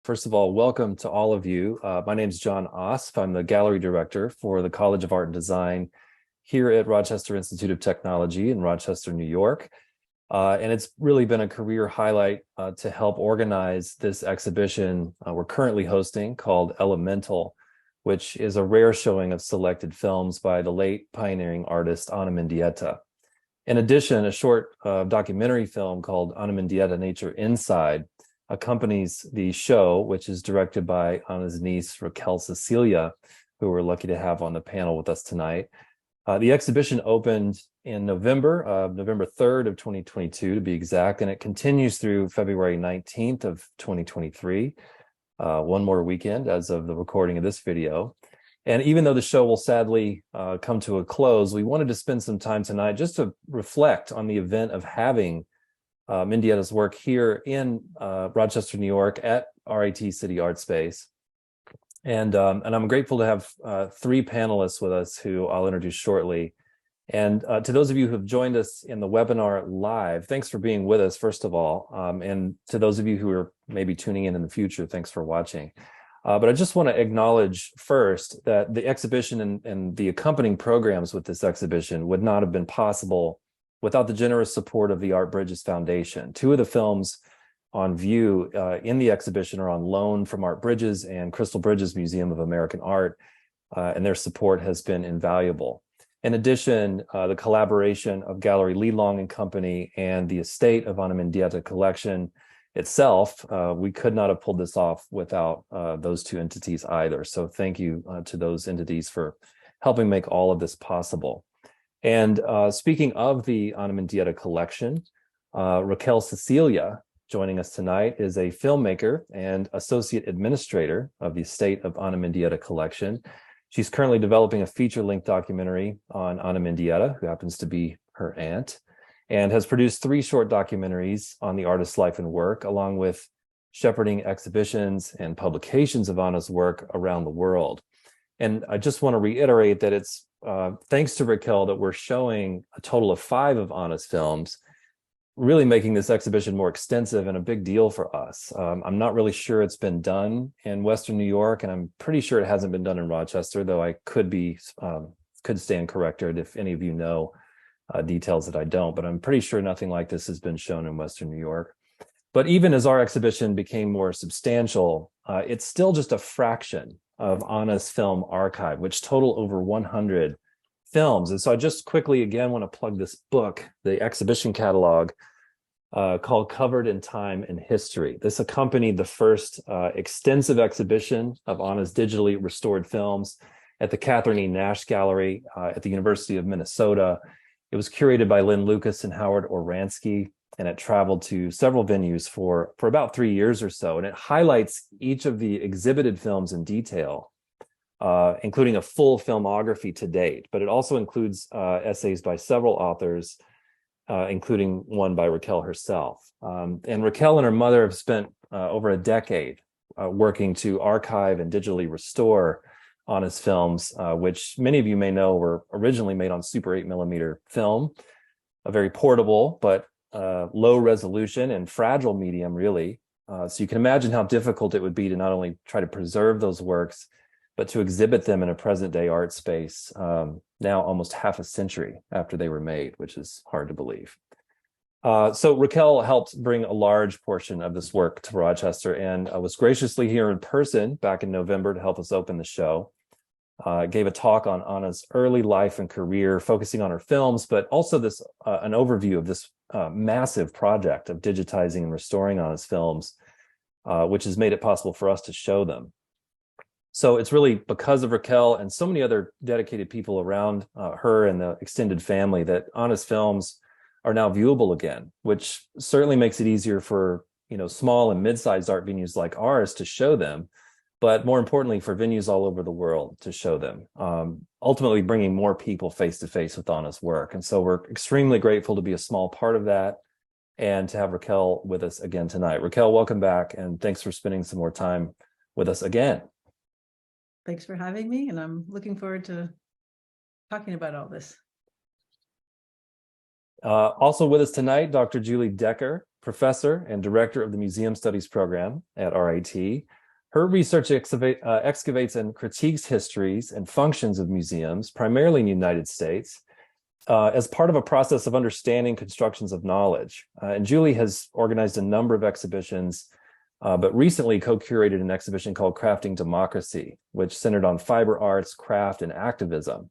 First of all, welcome to all of you. My name is John Aasp. I'm the gallery director for the College of Art and Design here at Rochester Institute of Technology in Rochester, New York. And it's really been a career highlight to help organize this exhibition we're currently hosting called Elemental, which is a rare showing of selected films by the late pioneering artist Ana Mendieta. In addition, a short documentary film called Ana Mendieta, Nature Inside accompanies the show, which is directed by Ana's niece, Raquel Cecilia, who we're lucky to have on the panel with us tonight. The exhibition opened in November 3rd of 2022 to be exact, and it continues through February 19th of 2023, one more weekend as of the recording of this video. And even though the show will sadly come to a close, we wanted to spend some time tonight just to reflect on the event of having Mendieta's work here in Rochester, New York at RIT City Art Space. And I'm grateful to have three panelists with us who I'll introduce shortly. And to those of you who have joined us in the webinar live, thanks for being with us, first of all. And to those of you who are maybe tuning in the future, thanks for watching. But I just want to acknowledge first that the exhibition and the accompanying programs with this exhibition would not have been possible without the generous support of the Art Bridges Foundation. Two of the films on view in the exhibition are on loan from Art Bridges and Crystal Bridges Museum of American Art, and their support has been invaluable. In addition, the collaboration of Gallery Lelong and Company and the estate of Ana Mendieta collection itself, we could not have pulled this off without those two entities either. So thank you to those entities for helping make all of this possible. And speaking of the Ana Mendieta collection, Raquel Cecilia, joining us tonight, is a filmmaker and associate administrator of the estate of Ana Mendieta collection. She's currently developing a feature-length documentary on Ana Mendieta, who happens to be her aunt, and has produced 3 short documentaries on the artist's life and work, along with shepherding exhibitions and publications of Ana's work around the world. And I just want to reiterate that it's thanks to Raquel that we're showing a total of 5 of Ana's films, really making this exhibition more extensive and a big deal for us. I'm not really sure it's been done in Western New York, and I'm pretty sure it hasn't been done in Rochester, though I could stand corrected if any of you know details that I don't, but I'm pretty sure nothing like this has been shown in Western New York. But even as our exhibition became more substantial, it's still just a fraction of Ana's film archive, which total over 100 films. And so I just quickly, again, want to plug this book, the exhibition catalog, called Covered in Time and History. This accompanied the first extensive exhibition of Ana's digitally restored films at the Catherine E. Nash Gallery at the University of Minnesota. It was curated by Lynn Lucas and Howard Oransky, and it traveled to several venues for about 3 years or so. And it highlights each of the exhibited films in detail, including a full filmography to date. But it also includes essays by several authors, including one by Raquel herself. And Raquel and her mother have spent over a decade working to archive and digitally restore Ana's films, which many of you may know were originally made on Super 8mm film, a very portable but low resolution and fragile medium, really. So you can imagine how difficult it would be to not only try to preserve those works, but to exhibit them in a present-day art space now almost half a century after they were made, which is hard to believe. So Raquel helped bring a large portion of this work to Rochester and was graciously here in person back in November to help us open the show. Gave a talk on Ana's early life and career, focusing on her films, but also this an overview of this massive project of digitizing and restoring Ana's films, which has made it possible for us to show them. So it's really because of Raquel and so many other dedicated people around her and the extended family that Ana's films are now viewable again, which certainly makes it easier for small and mid-sized art venues like ours to show them, but more importantly for venues all over the world to show them, ultimately bringing more people face-to-face with Ana's work. And so we're extremely grateful to be a small part of that and to have Raquel with us again tonight. Raquel, welcome back, and thanks for spending some more time with us again. Thanks for having me, and I'm looking forward to talking about all this. Also with us tonight, Dr. Juilee Decker, professor and director of the Museum Studies program at RIT. Her research excavates and critiques histories and functions of museums, primarily in the United States, as part of a process of understanding constructions of knowledge. And Juilee has organized a number of exhibitions, but recently co-curated an exhibition called Crafting Democracy, which centered on fiber arts, craft, and activism.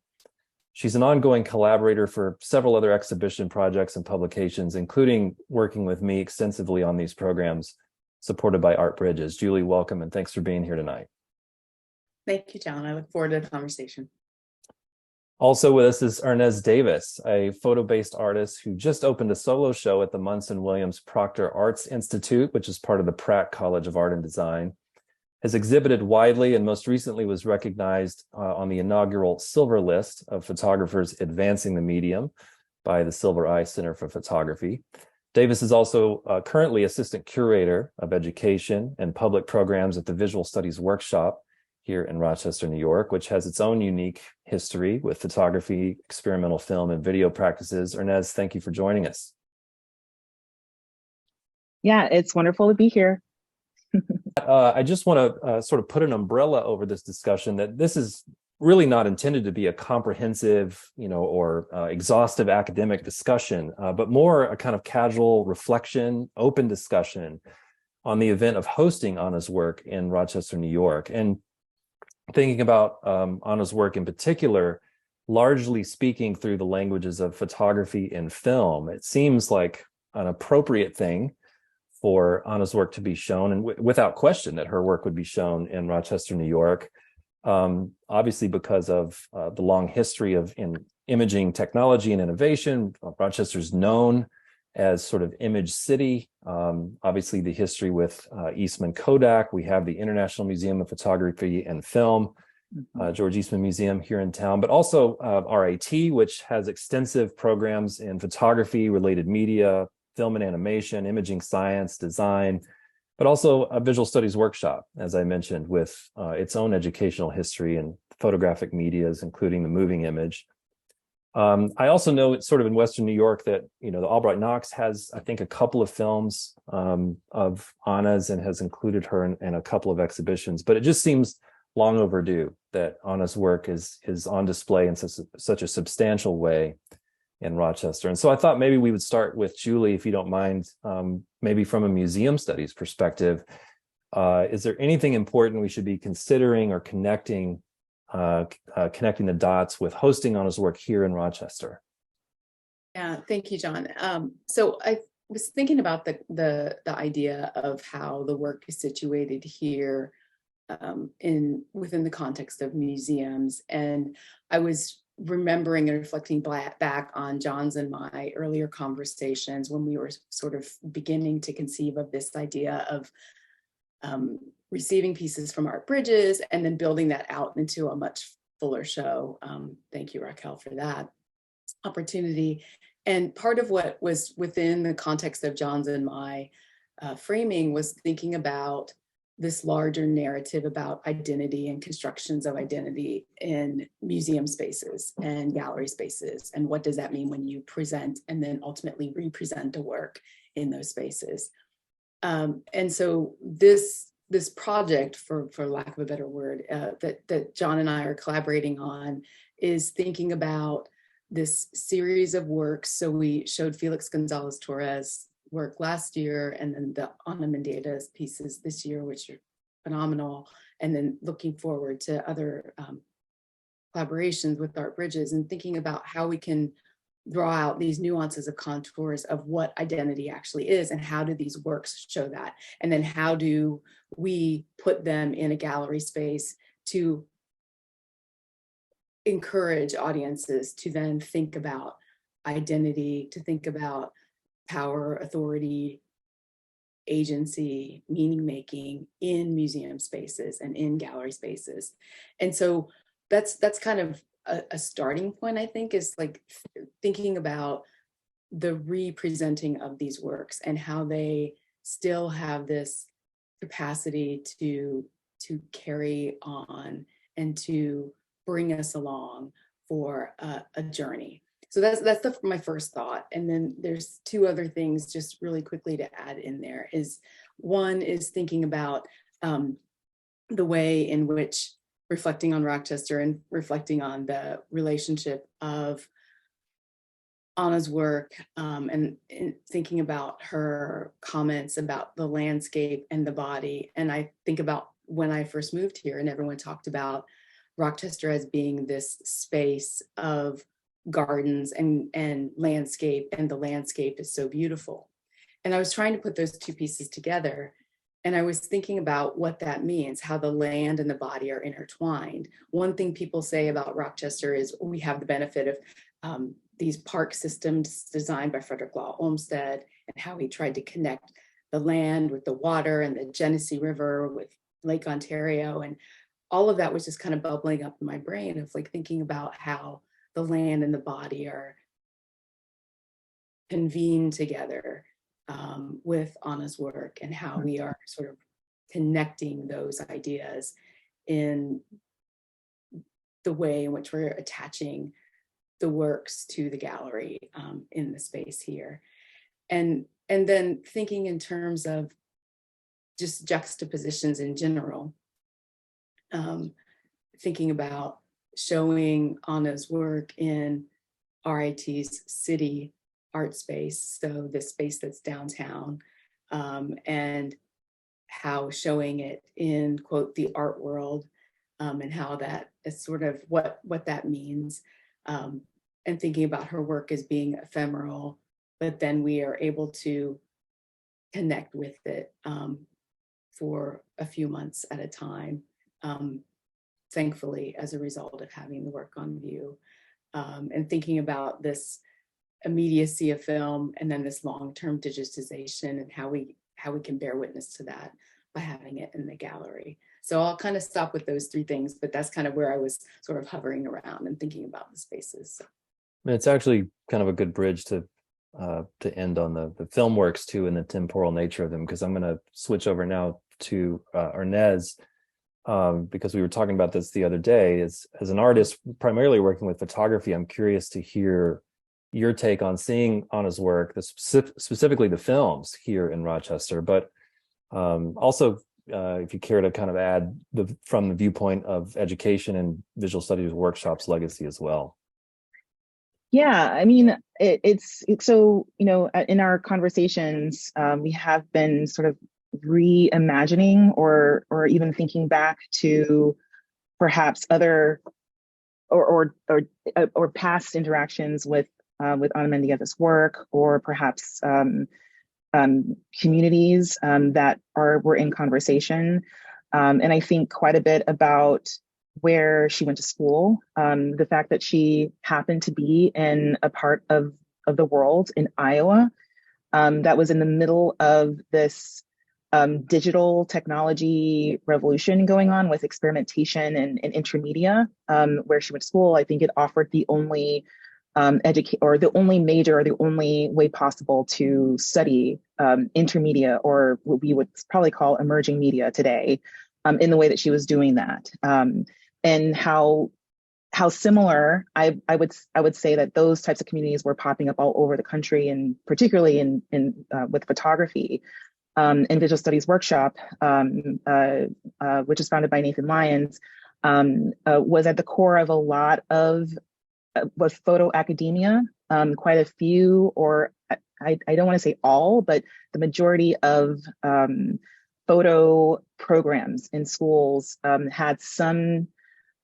She's an ongoing collaborator for several other exhibition projects and publications, including working with me extensively on these programs supported by Art Bridges. Juilee, welcome, and thanks for being here tonight. Thank you, John. I look forward to the conversation. Also with us is Hernease Davis, a photo-based artist who just opened a solo show at the Munson Williams Proctor Arts Institute, which is part of the Pratt College of Art and Design, has exhibited widely and most recently was recognized on the inaugural Silver List of Photographers Advancing the Medium by the Silver Eye Center for Photography. Davis is also currently Assistant Curator of Education and Public Programs at the Visual Studies Workshop here in Rochester, New York, which has its own unique history with photography, experimental film, and video practices. Hernease, thank you for joining us. Yeah, it's wonderful to be here. I just want to sort of put an umbrella over this discussion that this is really not intended to be a comprehensive, or exhaustive academic discussion, but more a kind of casual reflection, open discussion on the event of hosting Ana's work in Rochester, New York. And thinking about Ana's work in particular, largely speaking through the languages of photography and film, it seems like an appropriate thing for Ana's work to be shown, and without question that her work would be shown in Rochester, New York. Obviously, because of the long history of imaging technology and innovation, Rochester's known as sort of image city. Obviously, the history with Eastman Kodak. We have the International Museum of Photography and Film, George Eastman Museum here in town, but also RIT, which has extensive programs in photography, related media, film and animation, imaging science, design, but also a visual studies workshop, as I mentioned, with its own educational history and photographic medias, including the moving image. I also know it's sort of in Western New York that, the Albright Knox has, I think, a couple of films of Ana's and has included her in a couple of exhibitions, but it just seems long overdue that Ana's work is on display in such a substantial way in Rochester. And so I thought maybe we would start with Juilee, if you don't mind, maybe from a museum studies perspective. Is there anything important we should be considering or connecting the dots with hosting Ana's work here in Rochester? Yeah, thank you, John. So I was thinking about the idea of how the work is situated here within the context of museums, and I was remembering and reflecting back on John's and my earlier conversations when we were sort of beginning to conceive of this idea of receiving pieces from Art Bridges and then building that out into a much fuller show. Thank you, Raquel, for that opportunity. And part of what was within the context of John's and my framing was thinking about this larger narrative about identity and constructions of identity in museum spaces and gallery spaces. And what does that mean when you present and then ultimately represent a work in those spaces? And so this project, for lack of a better word, that John and I are collaborating on is thinking about this series of works. So we showed Felix Gonzalez Torres work last year, and then the Ana Mendieta's pieces this year, which are phenomenal, and then looking forward to other collaborations with Art Bridges, and thinking about how we can draw out these nuances of contours of what identity actually is, and how do these works show that, and then how do we put them in a gallery space to encourage audiences to then think about identity, to think about power, authority, agency, meaning making in museum spaces and in gallery spaces. And so that's kind of a starting point, I think, is like thinking about the representing of these works and how they still have this capacity to carry on and to bring us along for a journey. So that's my first thought. And then there's two other things just really quickly to add in there is one is thinking about the way in which reflecting on Rochester and reflecting on the relationship of Ana's work and thinking about her comments about the landscape and the body. And I think about when I first moved here and everyone talked about Rochester as being this space of gardens and landscape, and the landscape is so beautiful. And I was trying to put those two pieces together. And I was thinking about what that means, how the land and the body are intertwined. One thing people say about Rochester is we have the benefit of these park systems designed by Frederick Law Olmsted, and how he tried to connect the land with the water and the Genesee River with Lake Ontario. And all of that was just kind of bubbling up in my brain of like thinking about how the land and the body are convened together with Ana's work, and how we are sort of connecting those ideas in the way in which we're attaching the works to the gallery in the space here. And then thinking in terms of just juxtapositions in general, thinking about showing Ana's work in RIT's city art space, so the space that's downtown, and how showing it in, quote, the art world, and how that is sort of what that means, and thinking about her work as being ephemeral, but then we are able to connect with it for a few months at a time, thankfully, as a result of having the work on view, and thinking about this immediacy of film and then this long-term digitization, and how we can bear witness to that by having it in the gallery. So I'll kind of stop with those three things, but that's kind of where I was sort of hovering around and thinking about the spaces. It's actually kind of a good bridge to end on the film works too, and the temporal nature of them, because I'm going to switch over now to Hernease, because we were talking about this the other day. As an artist primarily working with photography, I'm curious to hear your take on seeing Ana's work, specifically the films here in Rochester, but also if you care to kind of add from the viewpoint of education and visual studies workshops legacy as well. Yeah, I mean, it's so, in our conversations, we have been sort of reimagining or even thinking back to perhaps other or past interactions with Ana Mendieta's work, or perhaps communities that were in conversation, and I think quite a bit about where she went to school, the fact that she happened to be in a part of the world in Iowa that was in the middle of this digital technology revolution going on with experimentation and intermedia, where she went to school. I think it offered the only the only major, or the only way possible to study intermedia, or what we would probably call emerging media today, in the way that she was doing that, and how similar I would say that those types of communities were popping up all over the country, and particularly in with photography. And Visual Studies Workshop, which is founded by Nathan Lyons, was at the core of a lot of was photo academia. Quite a few, or I don't want to say all, but the majority of photo programs in schools had some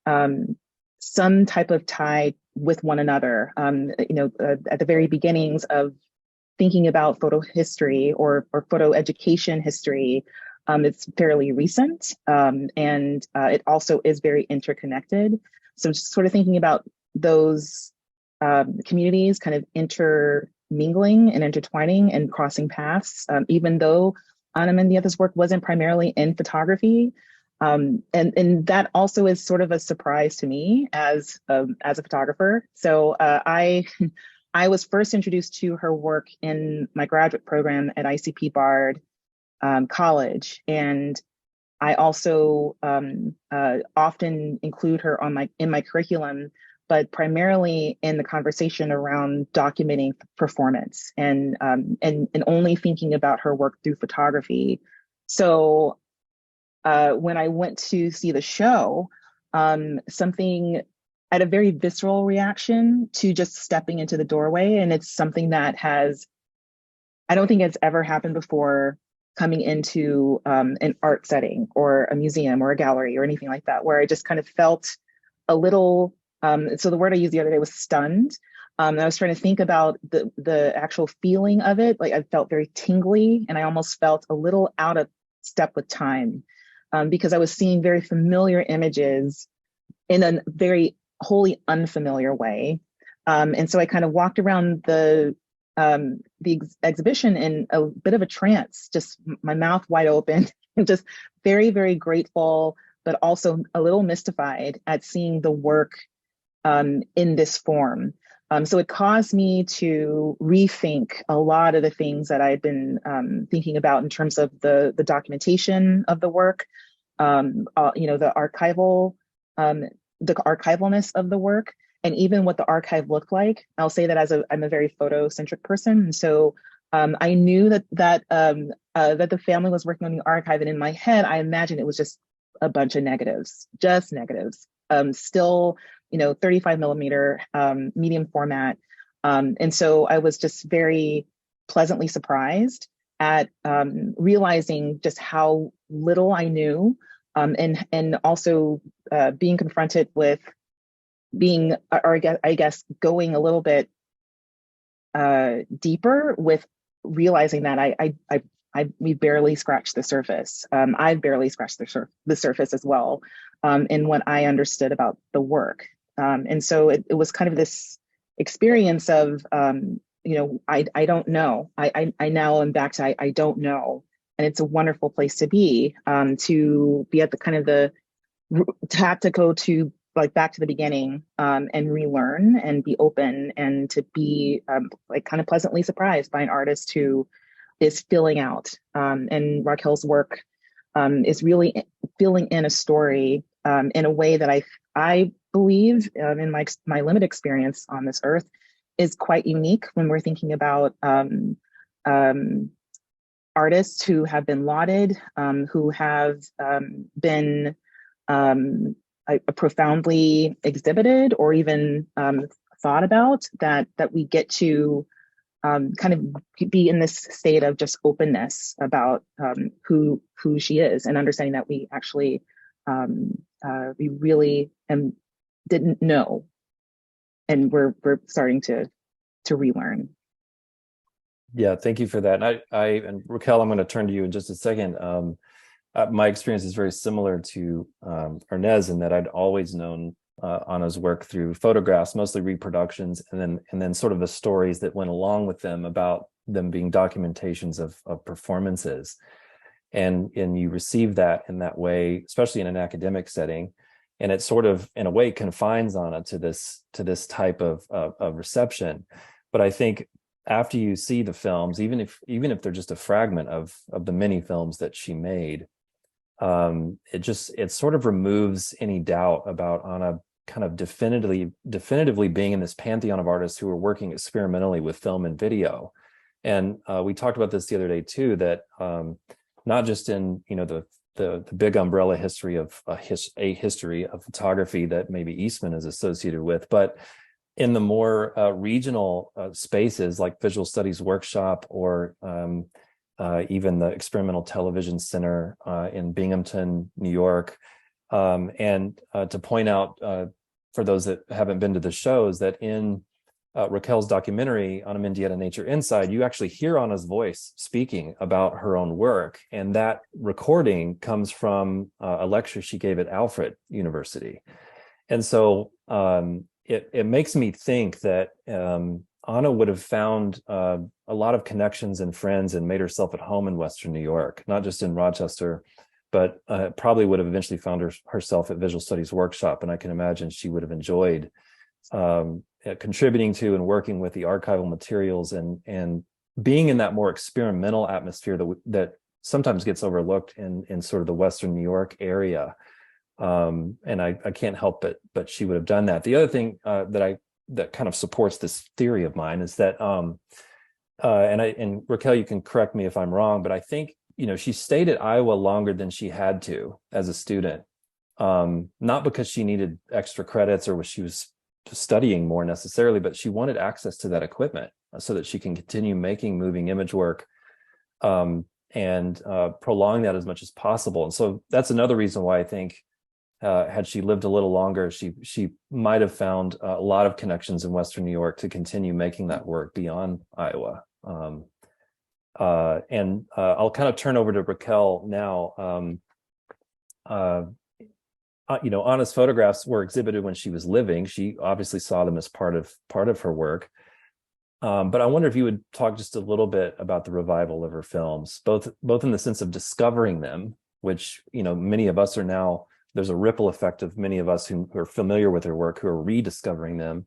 type of tie with one another. At the very beginnings of thinking about photo history or photo education history, it's fairly recent, and it also is very interconnected. So just sort of thinking about those communities kind of intermingling and intertwining and crossing paths, even though Ana Mendieta's work wasn't primarily in photography. And that also is sort of a surprise to me as a photographer. So I was first introduced to her work in my graduate program at ICP Bard College, and I also often include her in my curriculum but primarily in the conversation around documenting performance and only thinking about her work through photography. So when I went to see the show, something I had a very visceral reaction to just stepping into the doorway. And it's something that I don't think it's ever happened before, coming into an art setting or a museum or a gallery or anything like that, where I just kind of felt a little, so the word I used the other day was stunned. I was trying to think about the actual feeling of it. Like I felt very tingly, and I almost felt a little out of step with time, because I was seeing very familiar images in a very wholly unfamiliar way. And so I kind of walked around the exhibition in a bit of a trance, just my mouth wide open, and just very, very grateful, but also a little mystified at seeing the work in this form. So it caused me to rethink a lot of the things that I'd been thinking about in terms of the documentation of the work, the archivalness of the work, and even what the archive looked like. I'll say that I'm a very photocentric person, and so I knew that the family was working on the archive, and in my head, I imagined it was just a bunch of negatives, just negatives. Still, 35 millimeter medium format, and so I was just very pleasantly surprised at realizing just how little I knew, and also being confronted with being, or I guess, going a little bit deeper with realizing that we barely scratched the surface. I've barely scratched the surface as well, in what I understood about the work. And so it was kind of this experience of, I don't know. I now am back to I don't know. And it's a wonderful place to be at the kind of to have to go to like back to the beginning, and relearn and be open, and to be kind of pleasantly surprised by an artist who is filling out. And Raquel's work is really filling in a story in a way that I believe, in my limited experience on this earth, is quite unique when we're thinking about artists who have been lauded, who have been profoundly exhibited or even thought about, that we get to kind of be in this state of just openness about who she is, and understanding that we actually we really didn't know, and we're starting to relearn. Yeah, thank you for that. And Raquel, I'm going to turn to you in just a second. My experience is very similar to Hernease, in that I'd always known Ana's work through photographs, mostly reproductions, and then sort of the stories that went along with them, about them being documentations of performances. And you receive that in that way, especially in an academic setting, and it sort of, in a way, confines Ana to this type of reception. But I think after you see the films, even if they're just a fragment of the many films that she made, it sort of removes any doubt about Ana kind of definitively being in this pantheon of artists who are working experimentally with film and video. And we talked about this the other day too, that not just in the big umbrella history of a history of photography that maybe Eastman is associated with, but in the more regional spaces like Visual Studies Workshop, or even the Experimental Television Center in Binghamton, New York. And to point out, for those that haven't been to the shows, that in Raquel's documentary, Ana Mendieta, Nature Inside, you actually hear Ana's voice speaking about her own work. And that recording comes from a lecture she gave at Alfred University. And so it makes me think that Ana would have found a lot of connections and friends and made herself at home in Western New York, not just in Rochester, but probably would have eventually found herself at Visual Studies Workshop. And I can imagine she would have enjoyed contributing to and working with the archival materials, and being in that more experimental atmosphere that sometimes gets overlooked in sort of the Western New York area. And I can't help but she would have done that. The other thing that kind of supports this theory of mine is that and Raquel, you can correct me if I'm wrong, but I think, she stayed at Iowa longer than she had to as a student. Not because she needed extra credits or she was studying more necessarily, but she wanted access to that equipment so that she can continue making moving image work, and prolong that as much as possible. And so that's another reason why I think had she lived a little longer, she might have found a lot of connections in Western New York to continue making that work beyond Iowa. And I'll kind of turn over to Raquel now. Ana's photographs were exhibited when she was living. She obviously saw them as part of her work. But I wonder if you would talk just a little bit about the revival of her films, both in the sense of discovering them, which, many of us are now, there's a ripple effect of many of us who are familiar with her work, who are rediscovering them.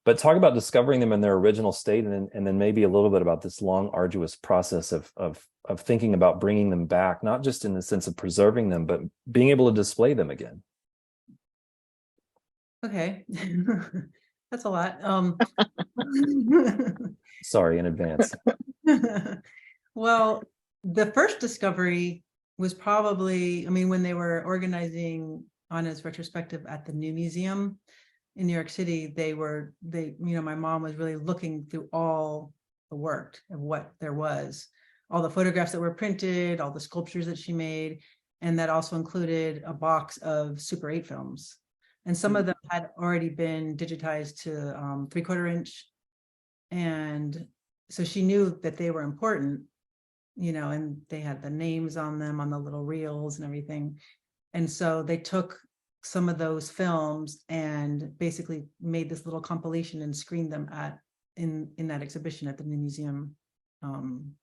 But talk about discovering them in their original state, and then maybe a little bit about this long, arduous process of thinking about bringing them back, not just in the sense of preserving them, but being able to display them again. Okay. That's a lot. Sorry in advance. Well, the first discovery was probably, when they were organizing Ana's retrospective at the New Museum in New York City, my mom was really looking through all the work of what there was, all the photographs that were printed, all the sculptures that she made, and that also included a box of Super 8 films. And some of them had already been digitized to 3/4 inch. And so she knew that they were important, and they had the names on them on the little reels and everything. And so they took some of those films and basically made this little compilation and screened them in that exhibition at the New Museum. I don't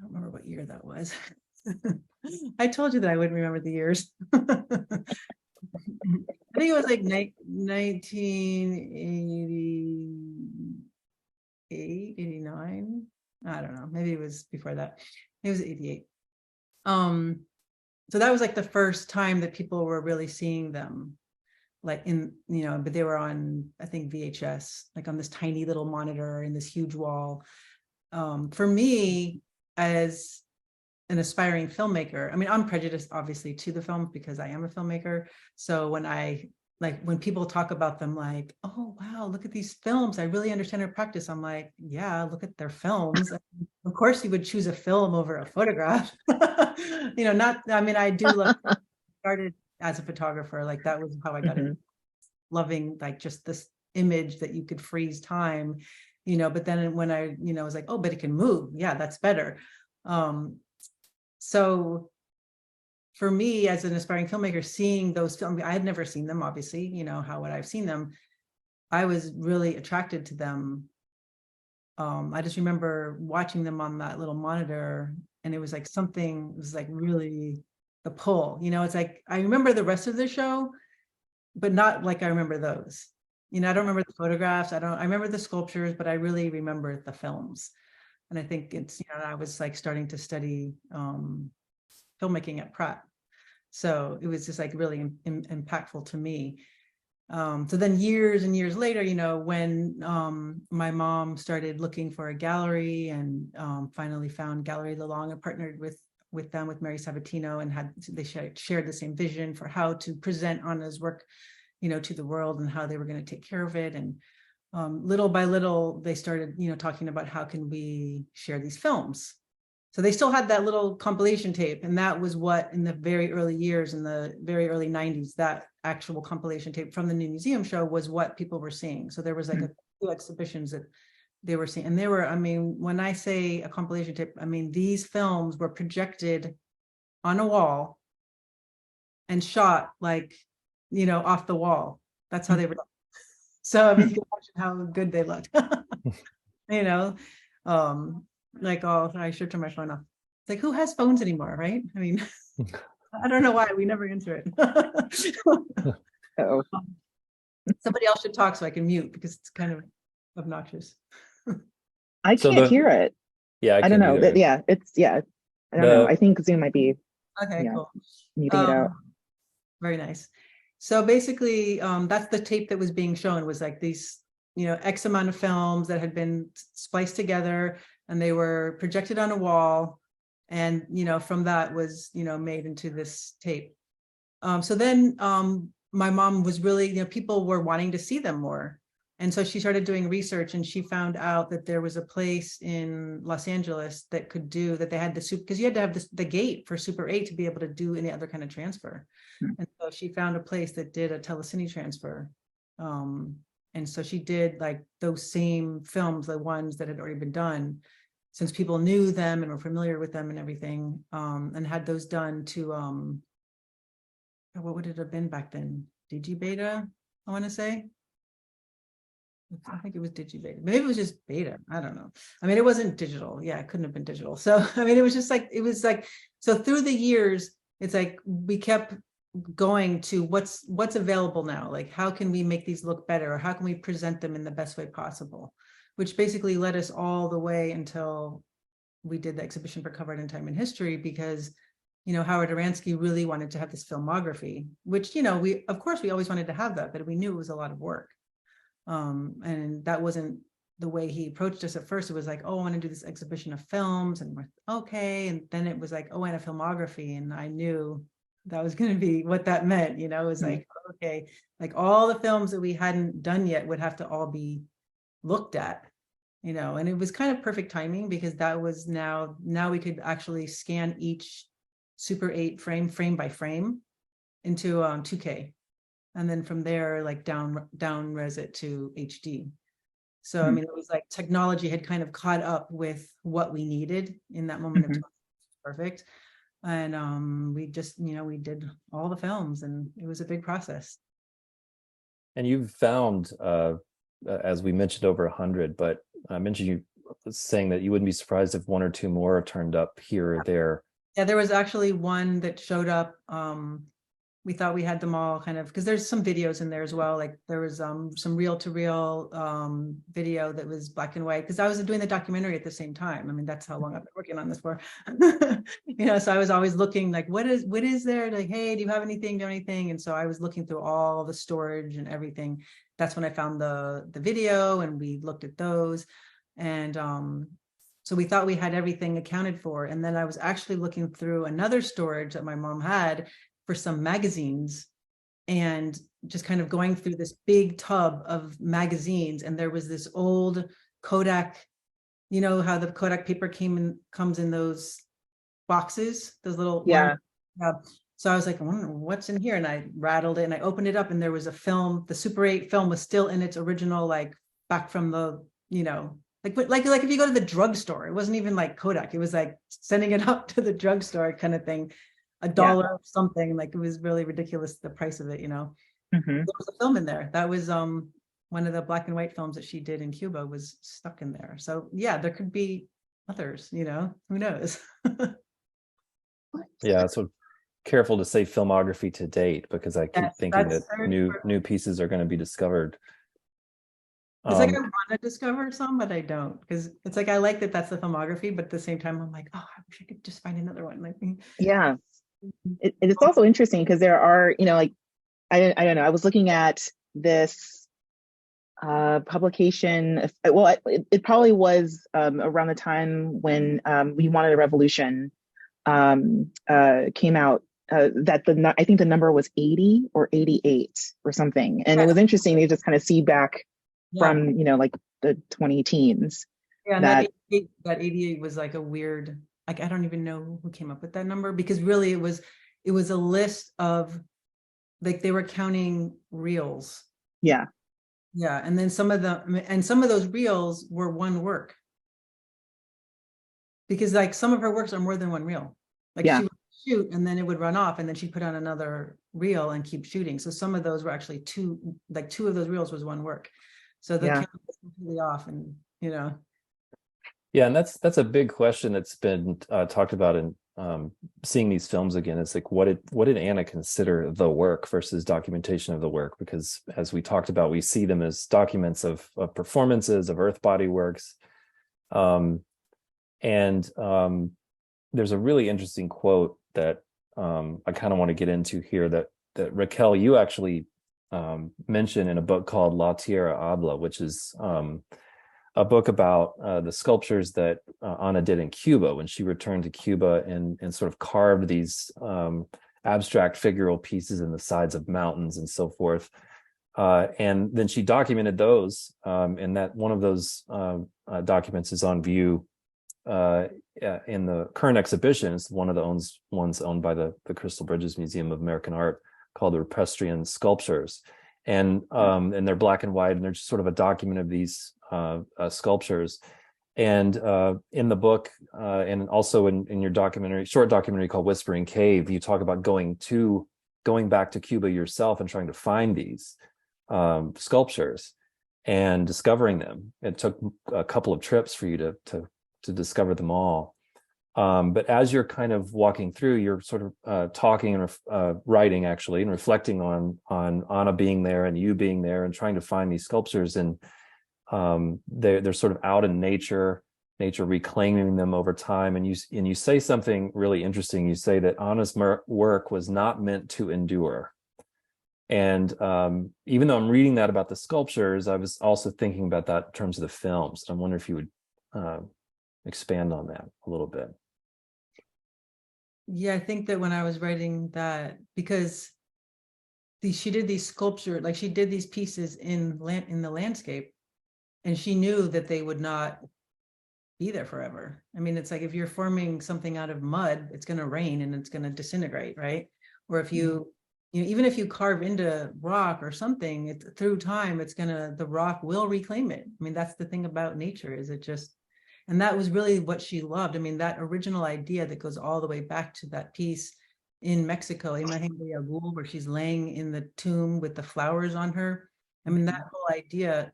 remember what year that was. I told you that I wouldn't remember the years. I think it was like 1988, 89. I don't know. Maybe it was before that. It was 88. So that was like the first time that people were really seeing them, like but they were on, I think, VHS, like on this tiny little monitor in this huge wall. For me, as an aspiring filmmaker, I'm prejudiced obviously to the film because I am a filmmaker. So when people talk about them, like, oh wow, look at these films, I really understand her practice, I'm like, yeah, look at their films. Of course you would choose a film over a photograph. I do love, started as a photographer, like that was how I got into loving like just this image that you could freeze time, but then when I was like, oh, but it can move, yeah, that's better. So for me as an aspiring filmmaker, seeing those films, I had never seen them, obviously, how would I have seen them? I was really attracted to them. I just remember watching them on that little monitor, and it was like something, it was like really the pull, it's like, I remember the rest of the show, but not like I remember those, I don't remember the photographs. I remember the sculptures, but I really remember the films. And I think it's, I was like starting to study filmmaking at Pratt. So it was just like really impactful to me. So then years and years later, when my mom started looking for a gallery and finally found Gallery Lalong and partnered with them, with Mary Sabatino, and they shared the same vision for how to present Ana's work, to the world and how they were going to take care of it. And little by little, they started, talking about how can we share these films. So they still had that little compilation tape, and that was what, in the very early years, in the very early 90s, that actual compilation tape from the New Museum show was what people were seeing. So there was like a few exhibitions that they were seeing, and they were, when I say a compilation tape, these films were projected on a wall and shot like, off the wall. That's how they were. So you can imagine how good they looked. Like, oh, I should turn my phone off. It's like, who has phones anymore, right? I don't know why we never answer it. Somebody else should talk so I can mute, because it's kind of obnoxious. I can't hear it. Yeah, I don't know. It's I don't know. I think Zoom might be okay, cool. Muting it out. Very nice. So basically, that's the tape that was being shown, was like these, X amount of films that had been spliced together, and they were projected on a wall. And, from that was, made into this tape. So then my mom was really, people were wanting to see them more. And so she started doing research, and she found out that there was a place in Los Angeles that could do that. They had the super, because you had to have the gate for Super 8 to be able to do any other kind of transfer. And so she found a place that did a telecine transfer. And so she did like those same films, the ones that had already been done, since people knew them and were familiar with them and everything, and had those done to, what would it have been back then? Digibeta, I want to say. I think it was Digibeta. Maybe it was just beta. I don't know. I mean, it wasn't digital. Yeah, it couldn't have been digital. So, I mean, it was just like, so through the years, it's like we kept going to what's available now. Like, how can we make these look better? Or how can we present them in the best way possible? Which basically led us all the way until we did the exhibition for Covered in Time and History, because Howard Aransky really wanted to have this filmography, which, of course we always wanted to have that, but we knew it was a lot of work. And that wasn't the way he approached us at first. It was like, oh, I want to do this exhibition of films, and we're okay. And then it was like, oh, and a filmography. And I knew that was going to be what that meant. It was like, okay, like all the films that we hadn't done yet would have to all be looked at, and it was kind of perfect timing, because that was now we could actually scan each Super 8 frame by frame into 2K. And then from there, like down res it to HD. So, I mean, it was like technology had kind of caught up with what we needed in that moment of time. Perfect. And we just, we did all the films, and it was a big process. And you've found, as we mentioned, over 100, but I mentioned you saying that you wouldn't be surprised if one or two more turned up here or there. Yeah, there was actually one that showed up. We thought we had them all kind of, because there's some videos in there as well. Like there was some reel-to-reel video that was black and white, because I was doing the documentary at the same time. I mean, that's how long I've been working on this for. So I was always looking like, what is there? Like, hey, do you have anything? Do anything? And so I was looking through all the storage and everything. That's when I found the video, and we looked at those. And so we thought we had everything accounted for. And then I was actually looking through another storage that my mom had for some magazines, and just kind of going through this big tub of magazines. And there was this old Kodak, how the Kodak paper comes in those boxes, those little, so I was like, I wonder what's in here. And I rattled it and I opened it up, and there was a film. The Super 8 film was still in its original, like back from the, like if you go to the drugstore, it wasn't even like Kodak. It was like sending it up to the drugstore kind of thing, $1 or something. Like, it was really ridiculous, the price of it, There was a film in there. That was one of the black and white films that she did in Cuba was stuck in there. So yeah, there could be others, who knows? Yeah, so careful to say filmography to date, because I keep thinking that new pieces are going to be discovered. It's like I want to discover some, but I don't, because it's like I like that that's the filmography, but at the same time I'm like, oh, I wish I could just find another one. Like, yeah, it's also interesting because there are, like, I don't know. I was looking at this publication. Well, it probably was around the time when We Wanted a Revolution came out. That I think the number was 80 or 88 or something, and it was interesting to just kind of see back from like the 20 teens. Yeah, that 88 was like a weird, like, I don't even know who came up with that number, because really it was a list of, like, they were counting reels. Yeah, and then some of those reels were one work, because like some of her works are more than one reel. Like she would shoot and then it would run off, and then she'd put on another reel and keep shooting. So some of those were actually two of those reels was one work. So the count was completely off, and Yeah, and that's a big question that's been talked about in seeing these films again. It's like, what did Ana consider the work versus documentation of the work? Because as we talked about, we see them as documents of performances, of earth body works. And there's a really interesting quote that I kind of want to get into here, that that Raquel, you actually mentioned in a book called La Tierra Habla, which is a book about the sculptures that Ana did in Cuba when she returned to Cuba and sort of carved these abstract figural pieces in the sides of mountains and so forth. And then she documented those, and that one of those documents is on view in the current exhibition. It's one of the ones owned by the Crystal Bridges Museum of American Art, called the Rupestrian Sculptures. And they're black and white, and they're just sort of a document of these sculptures. And in the book, and also in your short documentary called Whispering Cave, you talk about going back to Cuba yourself and trying to find these sculptures and discovering them. It took a couple of trips for you to discover them all. But as you're kind of walking through, you're sort of talking and writing actually, and reflecting on Ana being there and you being there and trying to find these sculptures. And they're sort of out in nature reclaiming them over time. And you say something really interesting. You say that Ana's work was not meant to endure. And even though I'm reading that about the sculptures, I was also thinking about that in terms of the films. I wonder if you would expand on that a little bit. Yeah, I think that when I was writing that, because she did these sculpture, like she did these pieces in the landscape, and she knew that they would not be there forever. I mean, it's like if you're forming something out of mud, it's going to rain and it's going to disintegrate, right? Or if you even if you carve into rock or something, through time, the rock will reclaim it. I mean, that's the thing about nature, is it just. And that was really what she loved. I mean, that original idea that goes all the way back to that piece in Mexico, Imagen de Agul, where she's laying in the tomb with the flowers on her. I mean, that whole idea,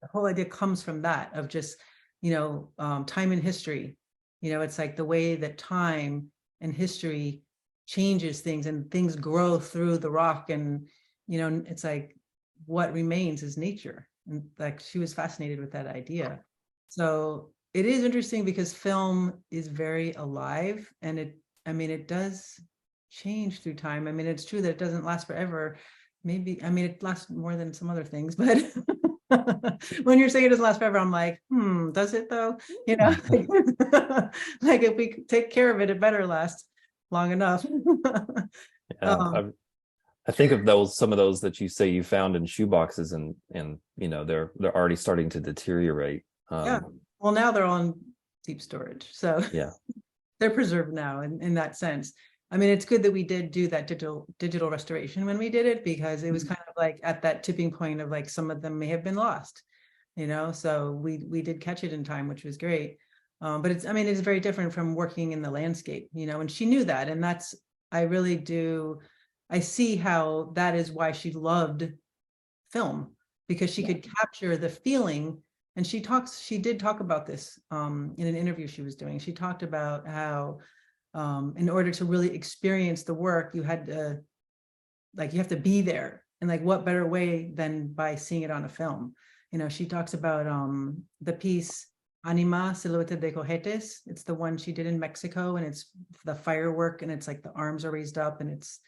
the whole idea comes from that, of just, time and history. It's like the way that time and history changes things, and things grow through the rock. And, it's like what remains is nature. And like, she was fascinated with that idea. So it is interesting because film is very alive, and it does change through time. I mean, it's true that it doesn't last forever. Maybe, it lasts more than some other things, but when you're saying it doesn't last forever, I'm like, does it though? Like if we take care of it, it better last long enough. Yeah, I think of some of those that you say you found in shoeboxes, and they're already starting to deteriorate. Yeah. Well, now they're on deep storage, so yeah, they're preserved now in that sense. I mean, it's good that we did do that digital restoration when we did it, because it was kind of like at that tipping point of like, some of them may have been lost, so we did catch it in time, which was great. But it's very different from working in the landscape, and she knew that. And I see how that is why she loved film, because she could capture the feeling. And she did talk about this in an interview she was doing. She talked about how in order to really experience the work, you have to be there. And like, what better way than by seeing it on a film? She talks about the piece Anima, Silhouette de Cohetes. It's the one she did in Mexico, and it's the firework, and it's like the arms are raised up, and it's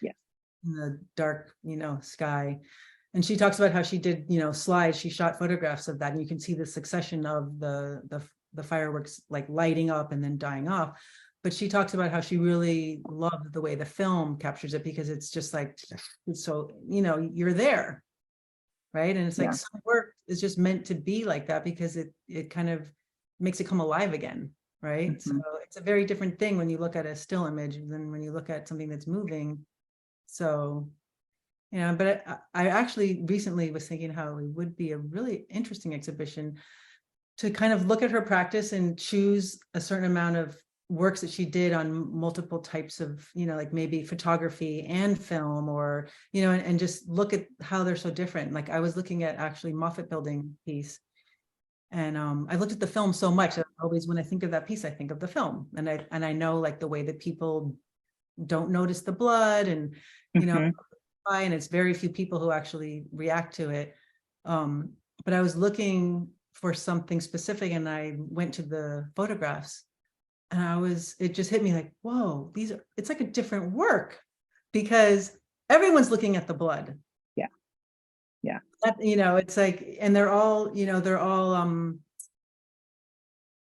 in the dark, sky. And she talks about how she did, slides. She shot photographs of that, and you can see the succession of the fireworks like lighting up and then dying off. But she talks about how she really loved the way the film captures it, because it's just like, it's so, you're there, right? And it's like, some work is just meant to be like that, because it kind of makes it come alive again, right? Mm-hmm. So it's a very different thing when you look at a still image than when you look at something that's moving. So. But I actually recently was thinking how it would be a really interesting exhibition to kind of look at her practice and choose a certain amount of works that she did on multiple types of, like maybe photography and film, or, and just look at how they're so different. Like I was looking at actually Moffat Building piece, and I looked at the film so much that always when I think of that piece, I think of the film, and I know like the way that people don't notice the blood, and and it's very few people who actually react to it. But I was looking for something specific, and I went to the photographs, and it just hit me like, whoa, it's like a different work, because everyone's looking at the blood. Yeah. Yeah. That, it's like, and they're all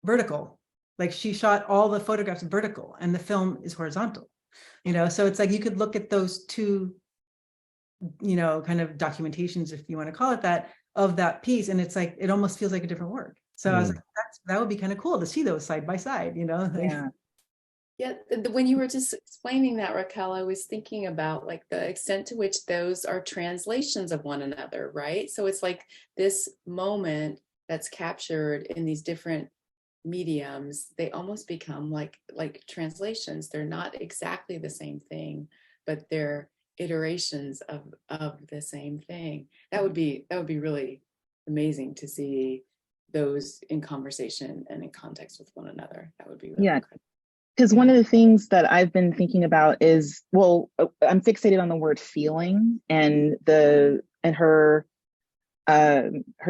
vertical. Like she shot all the photographs vertical and the film is horizontal, so it's like you could look at those two, kind of documentations, if you want to call it that, of that piece, and it's like it almost feels like a different work. So I was like, that would be kind of cool to see those side by side, Yeah. Yeah, when you were just explaining that, Raquel, I was thinking about like the extent to which those are translations of one another, right? So it's like this moment that's captured in these different mediums, they almost become like translations. They're not exactly the same thing, but they're iterations of the same thing. That would be really amazing to see those in conversation and in context with one another. That would be really incredible. Because one of the things that I've been thinking about is, well, I'm fixated on the word feeling and her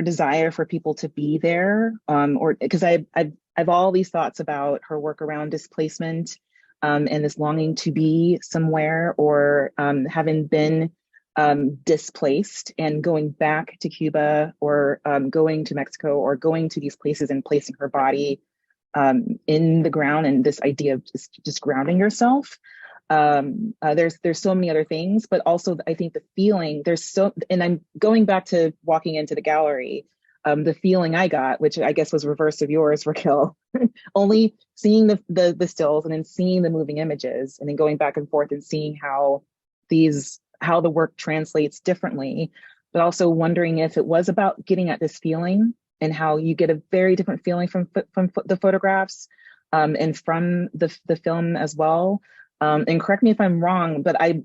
desire for people to be there, or because I've all these thoughts about her work around displacement, and this longing to be somewhere, or having been displaced and going back to Cuba, or going to Mexico, or going to these places and placing her body in the ground, and this idea of just grounding yourself. There's so many other things, but also I think the feeling and I'm going back to walking into the gallery, the feeling I got, which I guess was reverse of yours, Raquel, only seeing the stills and then seeing the moving images and then going back and forth and seeing how the work translates differently, but also wondering if it was about getting at this feeling and how you get a very different feeling from the photographs, and from the film as well. And correct me if I'm wrong, but I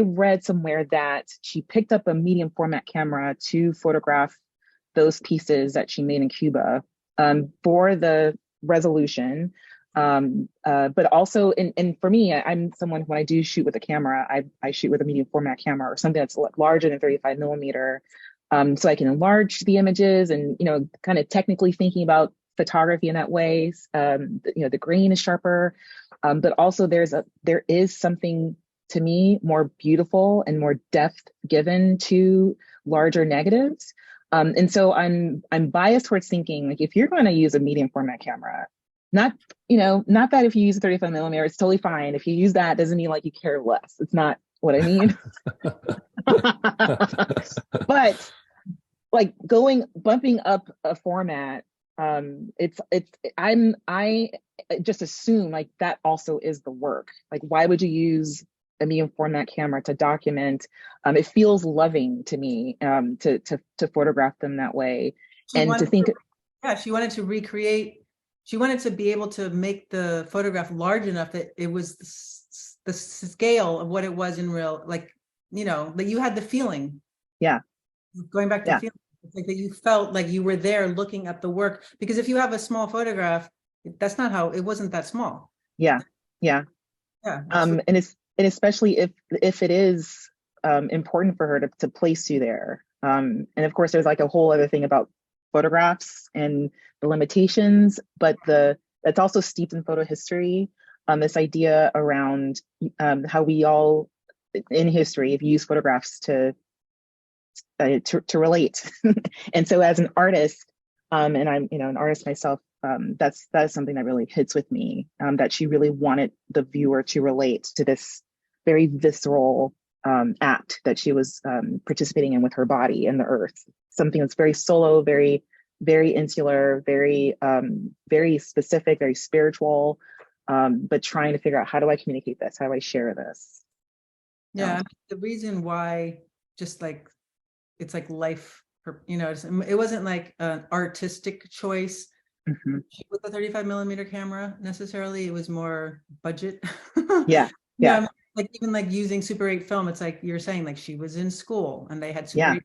read somewhere that she picked up a medium format camera to photograph those pieces that she made in Cuba, for the resolution. But also, and for me, I'm someone, when I do shoot with a camera, I shoot with a medium format camera or something that's larger than 35 millimeter. So I can enlarge the images and, kind of technically thinking about photography in that way. The grain is sharper, but also there is something, to me, more beautiful and more depth given to larger negatives. And so I'm biased towards thinking, like, if you're going to use a medium format camera, not that if you use a 35 millimeter, it's totally fine. If you use that, doesn't mean like you care less. It's not what I mean. But like bumping up a format, I just assume like that also is the work. Like, why would you use a medium format camera to document? It feels loving to me, to photograph them that way. She wanted to recreate. She wanted to be able to make the photograph large enough that it was the scale of what it was in real, like, that you had the feeling. Yeah. Going back to feeling, it's like that you felt like you were there looking at the work. Because if you have a small photograph, that's not how, it wasn't that small. Yeah. And especially if it is important for her to place you there. And of course, there's like a whole other thing about photographs and the limitations, but that's also steeped in photo history. This idea around how we all in history have used photographs to relate. And so as an artist, and I'm an artist myself, that is something that really hits with me, that she really wanted the viewer to relate to this very visceral act that she was participating in with her body and the earth, something that's very solo, very, very insular, very, very specific, very spiritual, but trying to figure out, how do I communicate this? How do I share this? Yeah, the reason why, just like, it's like life, it wasn't like an artistic choice with the 35 millimeter camera necessarily. It was more budget. Yeah. Like even like using Super 8 film, it's like you're saying, like she was in school and they had Super 8.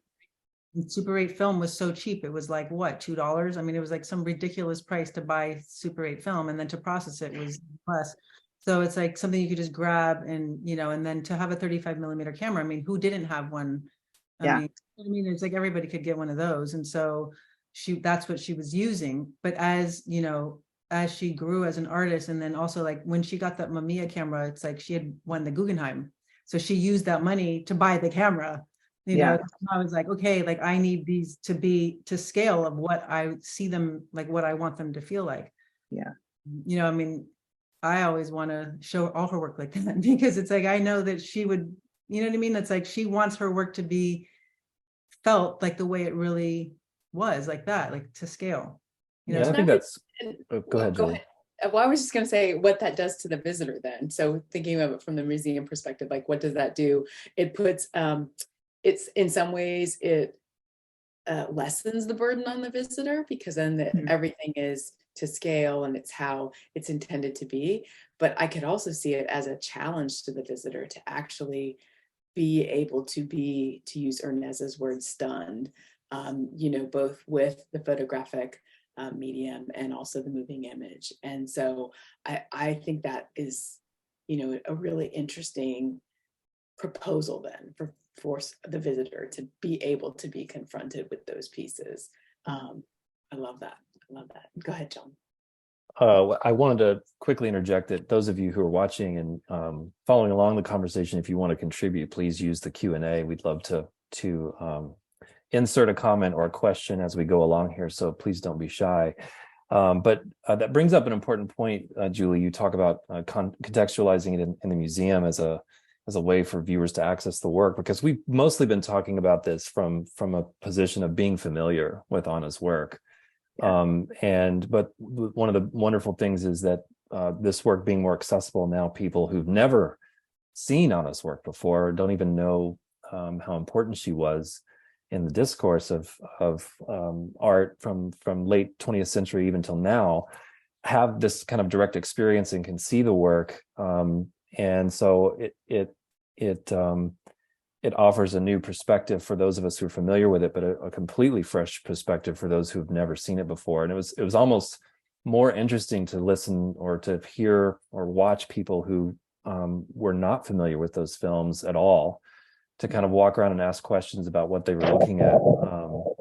And Super 8 film was so cheap. It was like, what, $2? I mean, it was like some ridiculous price to buy Super 8 film, and then to process it was less. So it's like something you could just grab, and and then to have a 35 millimeter camera. I mean, who didn't have one? I mean, it's like everybody could get one of those. And so that's what she was using. But as as she grew as an artist, and then also like when she got that Mamiya camera, it's like she had won the Guggenheim. So she used that money to buy the camera. I was like, okay, like I need these to be to scale of what I see them, like what I want them to feel like. Yeah. I mean, I always want to show all her work like that because it's like, I know that she would, you know what I mean? It's like, she wants her work to be felt like the way it really was, like that, like to scale. Yeah, I think that's, go ahead, Julie. Well, I was just going to say what that does to the visitor then. So thinking of it from the museum perspective, like what does that do? It puts, it's in some ways, it lessens the burden on the visitor because then everything is to scale and it's how it's intended to be. But I could also see it as a challenge to the visitor to actually be able to be, to use Hernease's word, stunned, both with the photographic medium and also the moving image. And so I think that is, a really interesting proposal then for the visitor to be able to be confronted with those pieces. I love that. Go ahead, John. I wanted to quickly interject that those of you who are watching and following along the conversation, if you want to contribute, please use the Q&A. We'd love to insert a comment or a question as we go along here, so please don't be shy. But that brings up an important point, Julie. You talk about contextualizing it in the museum as a way for viewers to access the work, because we've mostly been talking about this from a position of being familiar with Ana's work. But one of the wonderful things is that this work being more accessible now, people who've never seen Ana's work before, don't even know how important she was in the discourse of art from late 20th century even till now, have this kind of direct experience and can see the work. And so it offers a new perspective for those of us who are familiar with it, but a completely fresh perspective for those who've never seen it before. And it was almost more interesting to listen or to hear or watch people who were not familiar with those films at all, to kind of walk around and ask questions about what they were looking at,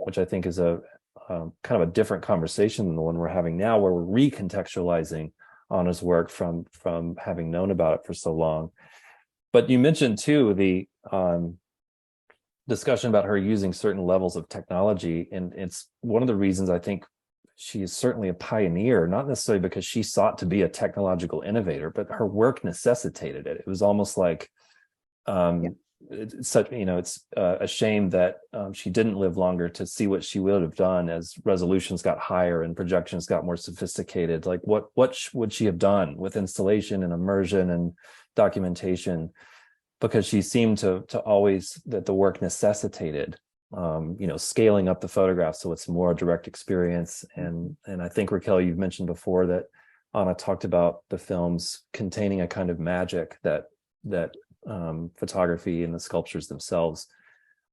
which I think is a kind of a different conversation than the one we're having now, where we're recontextualizing Ana's work from having known about it for so long. But you mentioned too the discussion about her using certain levels of technology, and it's one of the reasons I think she is certainly a pioneer, not necessarily because she sought to be a technological innovator, but her work necessitated it. It was almost like it's such, it's a shame that she didn't live longer to see what she would have done as resolutions got higher and projections got more sophisticated. Like what would she have done with installation and immersion and documentation, because she seemed to always, that the work necessitated scaling up the photographs so it's more a direct experience. And I think, Raquel, you've mentioned before that Ana talked about the films containing a kind of magic that photography and the sculptures themselves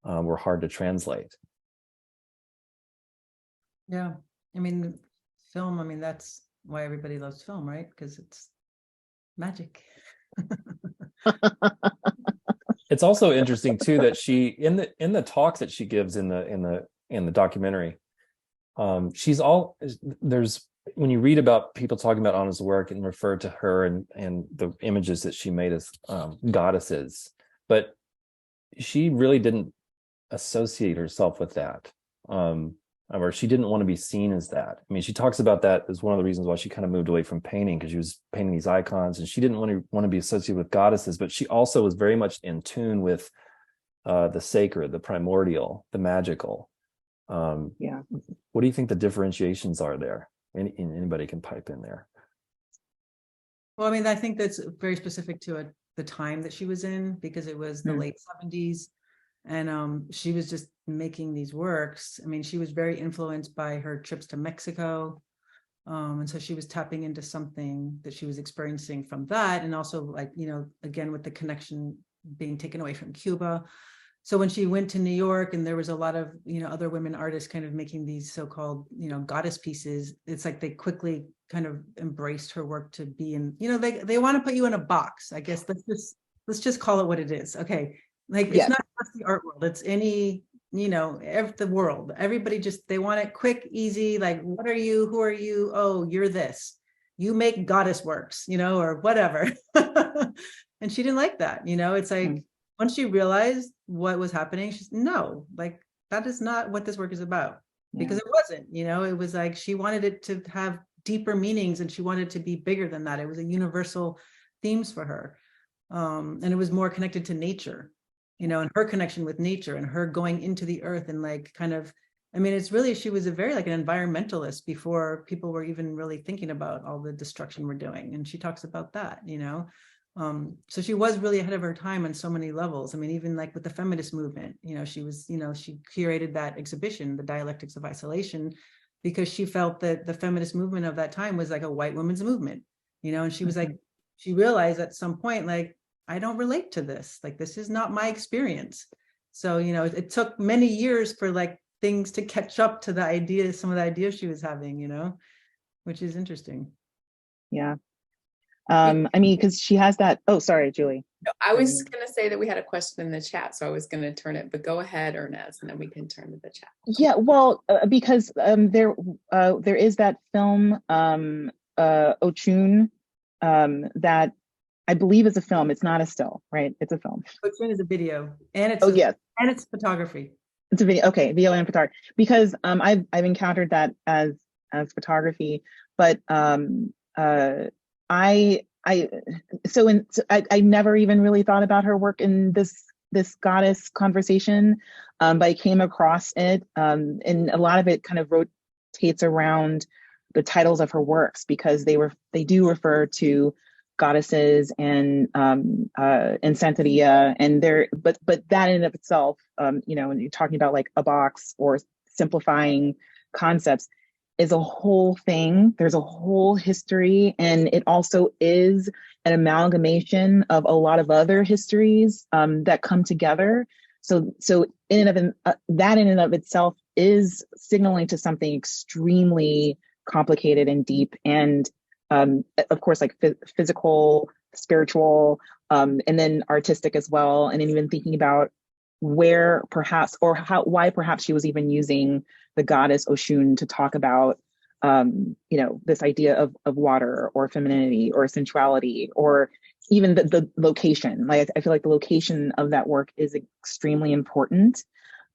were hard to translate. Yeah, I mean, film, that's why everybody loves film, right? Because it's magic. It's also interesting too that she, in the talks that she gives in the documentary, there's, when you read about people talking about Ana's work and refer to her and the images that she made as goddesses, but she really didn't associate herself with that, or she didn't want to be seen as that. I mean, she talks about that as one of the reasons why she kind of moved away from painting, because she was painting these icons and she didn't want to be associated with goddesses, but she also was very much in tune with the sacred, the primordial, the magical. What do you think the differentiations are there? Anybody can pipe in there. Well, I think that's very specific to the time that she was in, because it was the late 70s. And she was just making these works. She was very influenced by her trips to Mexico. And so she was tapping into something that she was experiencing from that. And also, again, with the connection being taken away from Cuba. So when she went to New York and there was a lot of, other women artists kind of making these so-called, goddess pieces, it's like they quickly kind of embraced her work to be in, they want to put you in a box. I guess let's just call it what it is. Okay. It's not just the art world, it's any, the world. Everybody they want it quick, easy. Like, what are you? Who are you? Oh, you're this. You make goddess works, or whatever. And she didn't like that, it's like, once she realized what was happening, she's no, like, that is not what this work is about. Because it wasn't, it was like, she wanted it to have deeper meanings and she wanted it to be bigger than that. It was a universal themes for her. And it was more connected to nature, and her connection with nature and her going into the earth and like kind of, it's really, she was a very like an environmentalist before people were even really thinking about all the destruction we're doing. And she talks about that, so she was really ahead of her time on so many levels. Even like with the feminist movement, she was, she curated that exhibition, The Dialectics of Isolation, because she felt that the feminist movement of that time was like a white woman's movement, and she was like, she realized at some point, like, I don't relate to this. Like, this is not my experience. So, it took many years for like things to catch up to the ideas, some of the ideas she was having, which is interesting. Yeah. Because she has that. Oh, sorry, Julie. No, I was going to say that we had a question in the chat, so I was going to turn it, but go ahead, Hernease, and then we can turn to the chat. Yeah, well, because there is that film, Ochun, that I believe is a film. It's not a still, right? It's a film. Ochun is a video, and it's yes, and it's photography. It's a video. Okay, video and photography. Because I've encountered that as photography, but I never even really thought about her work in this goddess conversation, but I came across it, and a lot of it kind of rotates around the titles of her works, because they do refer to goddesses and Santeria, and but that in and of itself, when you're talking about like a box or simplifying concepts, is a whole thing. There's a whole history, and it also is an amalgamation of a lot of other histories that come together. So that in and of itself is signaling to something extremely complicated and deep, and of course, like physical, spiritual, and then artistic as well. And then even thinking about where perhaps, or why perhaps she was even using the goddess Oshun to talk about, this idea of water or femininity or sensuality, or even the location. Like, I feel like the location of that work is extremely important.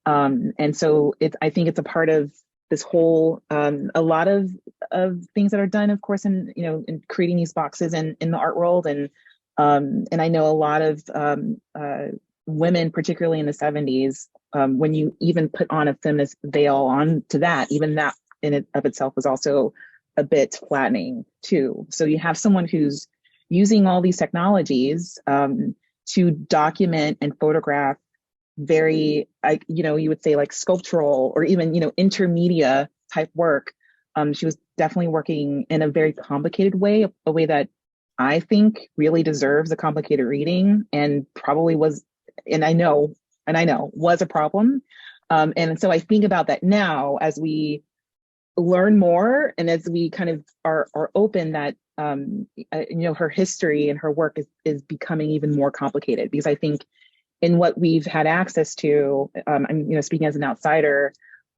And so I think it's a part of this whole, a lot of things that are done, of course, in creating these boxes in the art world. And I know a lot of women, particularly in the 70s, when you even put on a feminist veil onto that, even that in it of itself was also a bit flattening too. So you have someone who's using all these technologies to document and photograph very, you would say like sculptural or even, intermedia type work. She was definitely working in a very complicated way, a way that I think really deserves a complicated reading, and probably was, and I know was a problem. And so I think about that now as we learn more, and as we kind of are open that, her history and her work is becoming even more complicated, because I think in what we've had access to, I'm speaking as an outsider,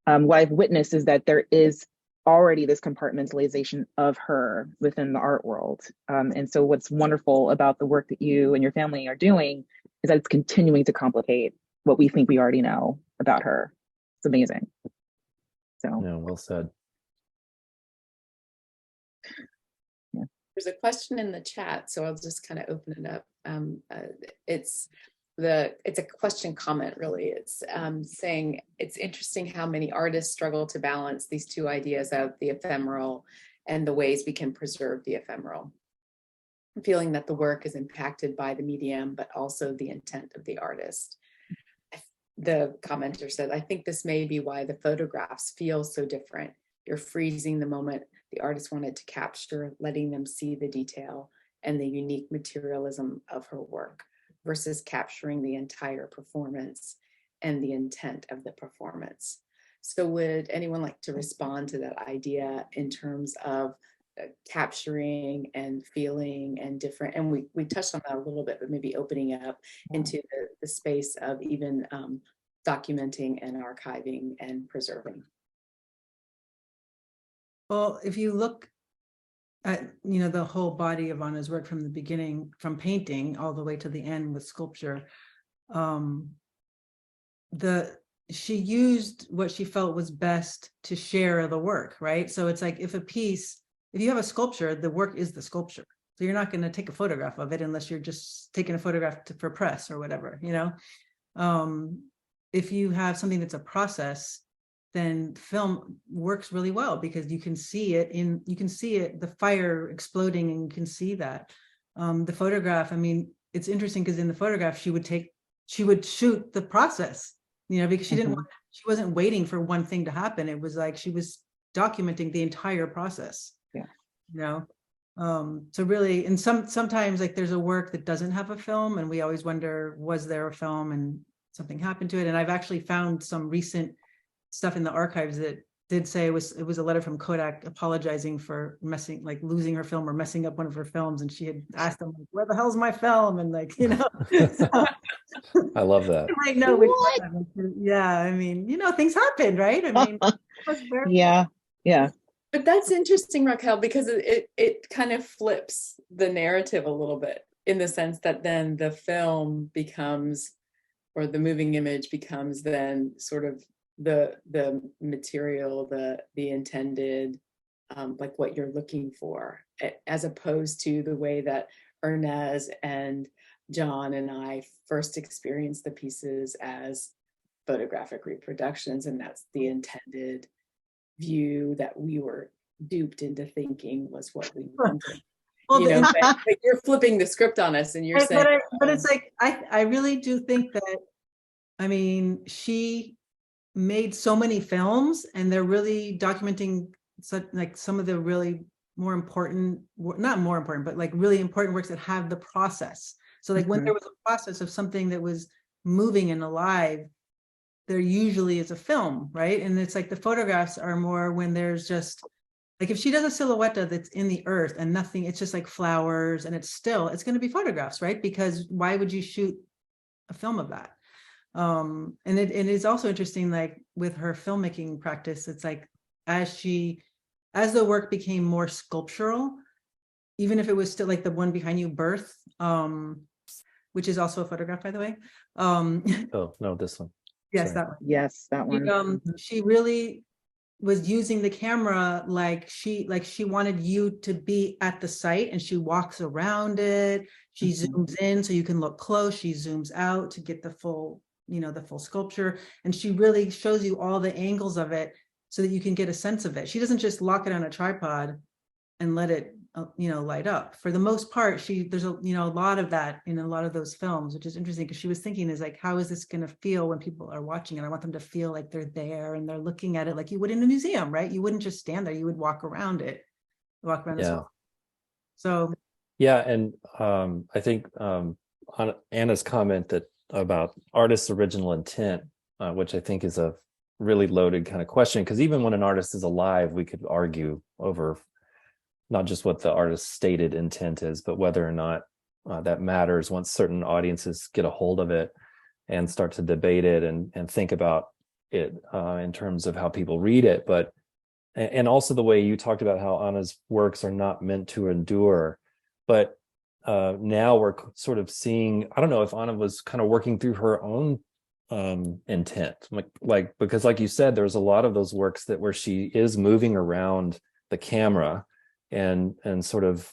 what I've witnessed is that there is already this compartmentalization of her within the art world. And so what's wonderful about the work that you and your family are doing is that it's continuing to complicate what we think we already know about her. It's amazing. So Yeah, well said. Yeah. There's a question in the chat, so I'll just kind of open it up. It's a question comment, really. It's saying it's interesting how many artists struggle to balance these two ideas of the ephemeral and the ways we can preserve the ephemeral. Feeling that the work is impacted by the medium, but also the intent of the artist. The commenter said, I think this may be why the photographs feel so different. You're freezing the moment the artist wanted to capture, letting them see the detail and the unique materialism of her work, versus capturing the entire performance and the intent of the performance. So would anyone like to respond to that idea in terms of capturing and feeling and different, and we touched on that a little bit, but maybe opening it up into the space of even documenting and archiving and preserving? Well, if you look the whole body of Ana's work from the beginning, from painting all the way to the end with sculpture, she used what she felt was best to share the work, right? So it's like if you have a sculpture, the work is the sculpture. So you're not going to take a photograph of it unless you're just taking a photograph for press or whatever, If you have something that's a process, then film works really well because you can see it, the fire exploding, and you can see that. The photograph, I mean, it's interesting because in the photograph, she would shoot the process, because she wasn't waiting for one thing to happen. It was like she was documenting the entire process. Yeah. So really, and sometimes like there's a work that doesn't have a film, and we always wonder, was there a film and something happened to it? And I've actually found some recent stuff in the archives that did say it was a letter from Kodak apologizing for losing her film or messing up one of her films, and she had asked them, like, where the hell's my film? And I love that. I know which one. Yeah, I mean, things happened, right? I mean, yeah. But that's interesting, Raquel, because it kind of flips the narrative a little bit, in the sense that then the film becomes, or the moving image becomes then sort of the material, the intended, like what you're looking for, as opposed to the way that Hernease and John and I first experienced the pieces as photographic reproductions, and that's the intended view that we were duped into thinking was what we wanted. Well, but you're flipping the script on us, and you're saying, but it's like I really do think that, I mean, she made so many films, and they're really documenting some of the really more important, not more important, but like really important works that have the process. So like when there was a process of something that was moving and alive, there usually is a film, right? And it's like the photographs are more when there's just, like if she does a silhouette that's in the earth and nothing, it's just like flowers and it's still, it's going to be photographs, right? Because why would you shoot a film of that? And it is also interesting, like with her filmmaking practice, it's like as the work became more sculptural, even if it was still like the one behind you, Birth, which is also a photograph, by the way. Oh no, this one. Yes, Sorry. that one. Yes, that one. She really was using the camera like she wanted you to be at the site, and she walks around it. She zooms in so you can look close. She zooms out to get the full, the full sculpture. And she really shows you all the angles of it so that you can get a sense of it. She doesn't just lock it on a tripod and let it, light up. For the most part, there's a lot of that in a lot of those films, which is interesting because she was thinking is like, how is this going to feel when people are watching? And I want them to feel like they're there and they're looking at it like you would in a museum, right? You wouldn't just stand there, you would walk around it, Yeah. So yeah, and I think on Anna's comment about artist's original intent, which I think is a really loaded kind of question, because even when an artist is alive, we could argue over not just what the artist's stated intent is, but whether or not that matters once certain audiences get a hold of it and start to debate it and think about it in terms of how people read it. But and also the way you talked about how Anna's works are not meant to endure. But now we're sort of seeing, I don't know if Ana was kind of working through her own intent, like because like you said, there's a lot of those works where she is moving around the camera and sort of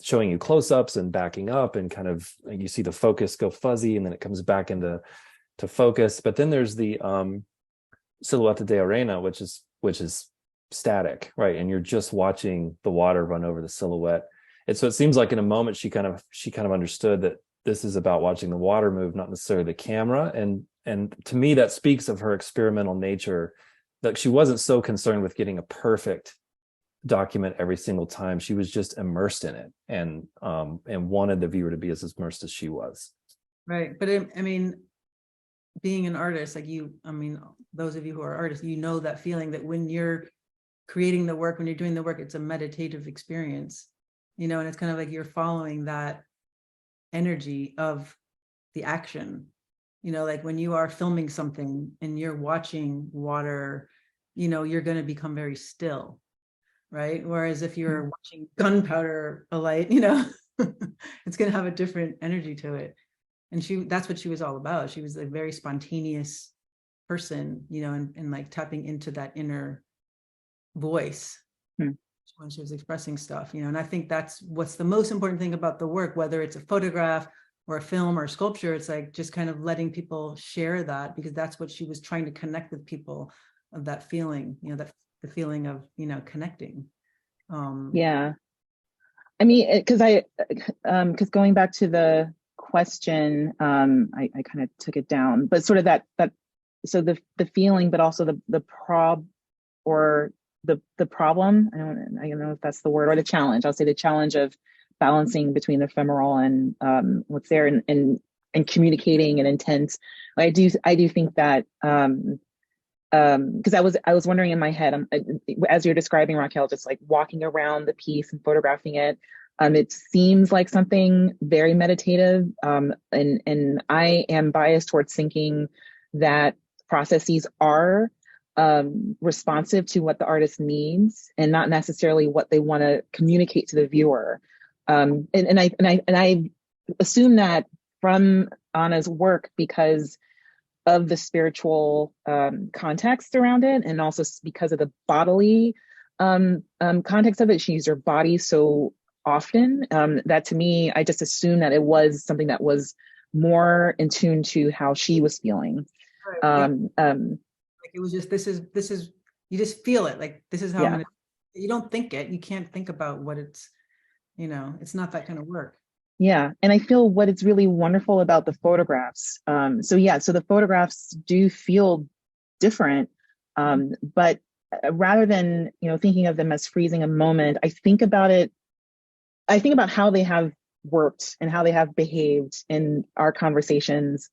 showing you close-ups and backing up, and kind of you see the focus go fuzzy and then it comes back into focus. But then there's the Silhouette de Arena, which is static, right? And you're just watching the water run over the silhouette. And so it seems like in a moment she kind of understood that this is about watching the water move, not necessarily the camera. And to me, that speaks of her experimental nature, that she wasn't so concerned with getting a perfect document every single time. She was just immersed in it and wanted the viewer to be as immersed as she was. Right. But I mean, being an artist, like those of you who are artists, that feeling that when you're creating the work, when you're doing the work, it's a meditative experience, and it's kind of like you're following that energy of the action, like when you are filming something and you're watching water, you're going to become very still. right? Whereas if you're watching gunpowder alight, you know, it's going to have a different energy to it. And that's what she was all about. She was a very spontaneous person, you know, and like tapping into that inner voice when she was expressing stuff, you know. And I think that's what's the most important thing about the work, whether it's a photograph or a film or a sculpture. It's like just kind of letting people share that, because that's what she was trying to connect with people, of that feeling, you know, that the feeling of, you know, connecting. Yeah. I mean, because going back to the question, I kind of took it down, but sort of that so the feeling, but also the or the problem. I don't know if that's the word, or the challenge. I'll say the challenge of balancing between the ephemeral and what's there, and communicating and intent. I do think that because I was wondering in my head, as you're describing, Raquel, just like walking around the piece and photographing it. It seems like something very meditative, and I am biased towards thinking that processes are responsive to what the artist needs, and not necessarily what they want to communicate to the viewer. And I assume that from Ana's work, because of the spiritual context around it, and also because of the bodily context of it. She used her body so often that, to me, I just assumed that it was something that was more in tune to how she was feeling. Like it was just, this is you just feel it, like this is how I'm gonna, you don't think it, you can't think about what it's, you know, it's not that kind of work. Yeah, and I feel what is really wonderful about the photographs. So the photographs do feel different, but rather than, you know, thinking of them as freezing a moment, I think about how they have worked and how they have behaved in our conversations,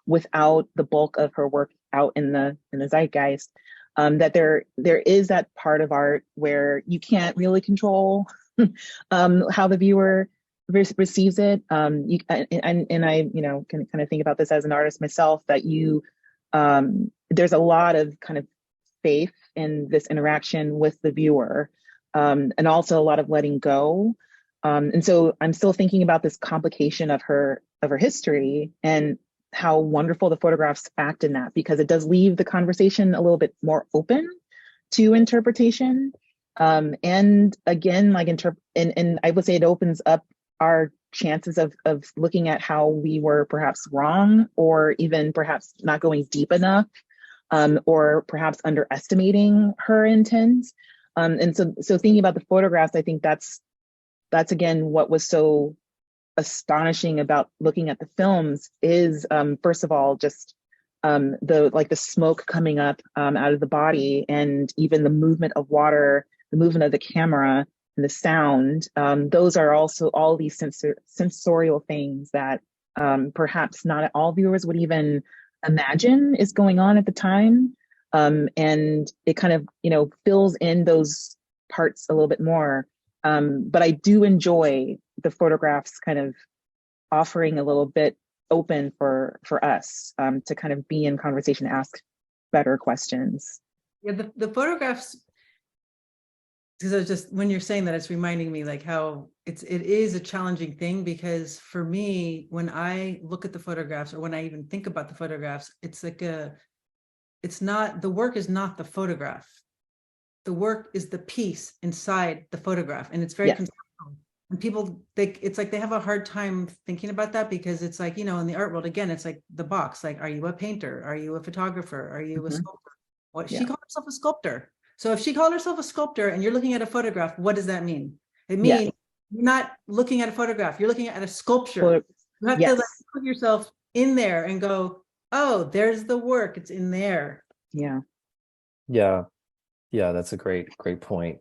without the bulk of her work out in the zeitgeist. That there is that part of art where you can't really control how the viewer receives it. And I, you know, can kind of think about this as an artist myself, that there's a lot of kind of faith in this interaction with the viewer, and also a lot of letting go. And so I'm still thinking about this complication of her history, and how wonderful the photographs act in that, because it does leave the conversation a little bit more open to interpretation. And again, like and I would say it opens up our chances of looking at how we were perhaps wrong, or even perhaps not going deep enough, or perhaps underestimating her intent. And so thinking about the photographs, I think that's again what was so astonishing about looking at the films is, first of all, just the smoke coming up out of the body, and even the movement of water, the movement of the camera, and the sound. Those are also all these sensorial things that perhaps not all viewers would even imagine is going on at the time. And it kind of, you know, fills in those parts a little bit more. But I do enjoy the photographs kind of offering a little bit open for us to kind of be in conversation, ask better questions. Yeah, the photographs, because I was just, when you're saying that, it's reminding me like how it is a challenging thing, because for me, when I look at the photographs, or when I even think about the photographs, it's like it's not, the work is not the photograph. The work is the piece inside the photograph, and it's very conceptual. And people, it's like they have a hard time thinking about that, because it's like, you know, in the art world, again, it's like the box, like, are you a painter? Are you a photographer? Are you a sculptor? She called herself a sculptor. So if she called herself a sculptor and you're looking at a photograph, what does that mean? It means you're not looking at a photograph, you're looking at a sculpture. You have to like put yourself in there and go, oh, there's the work, it's in there. Yeah, that's a great point.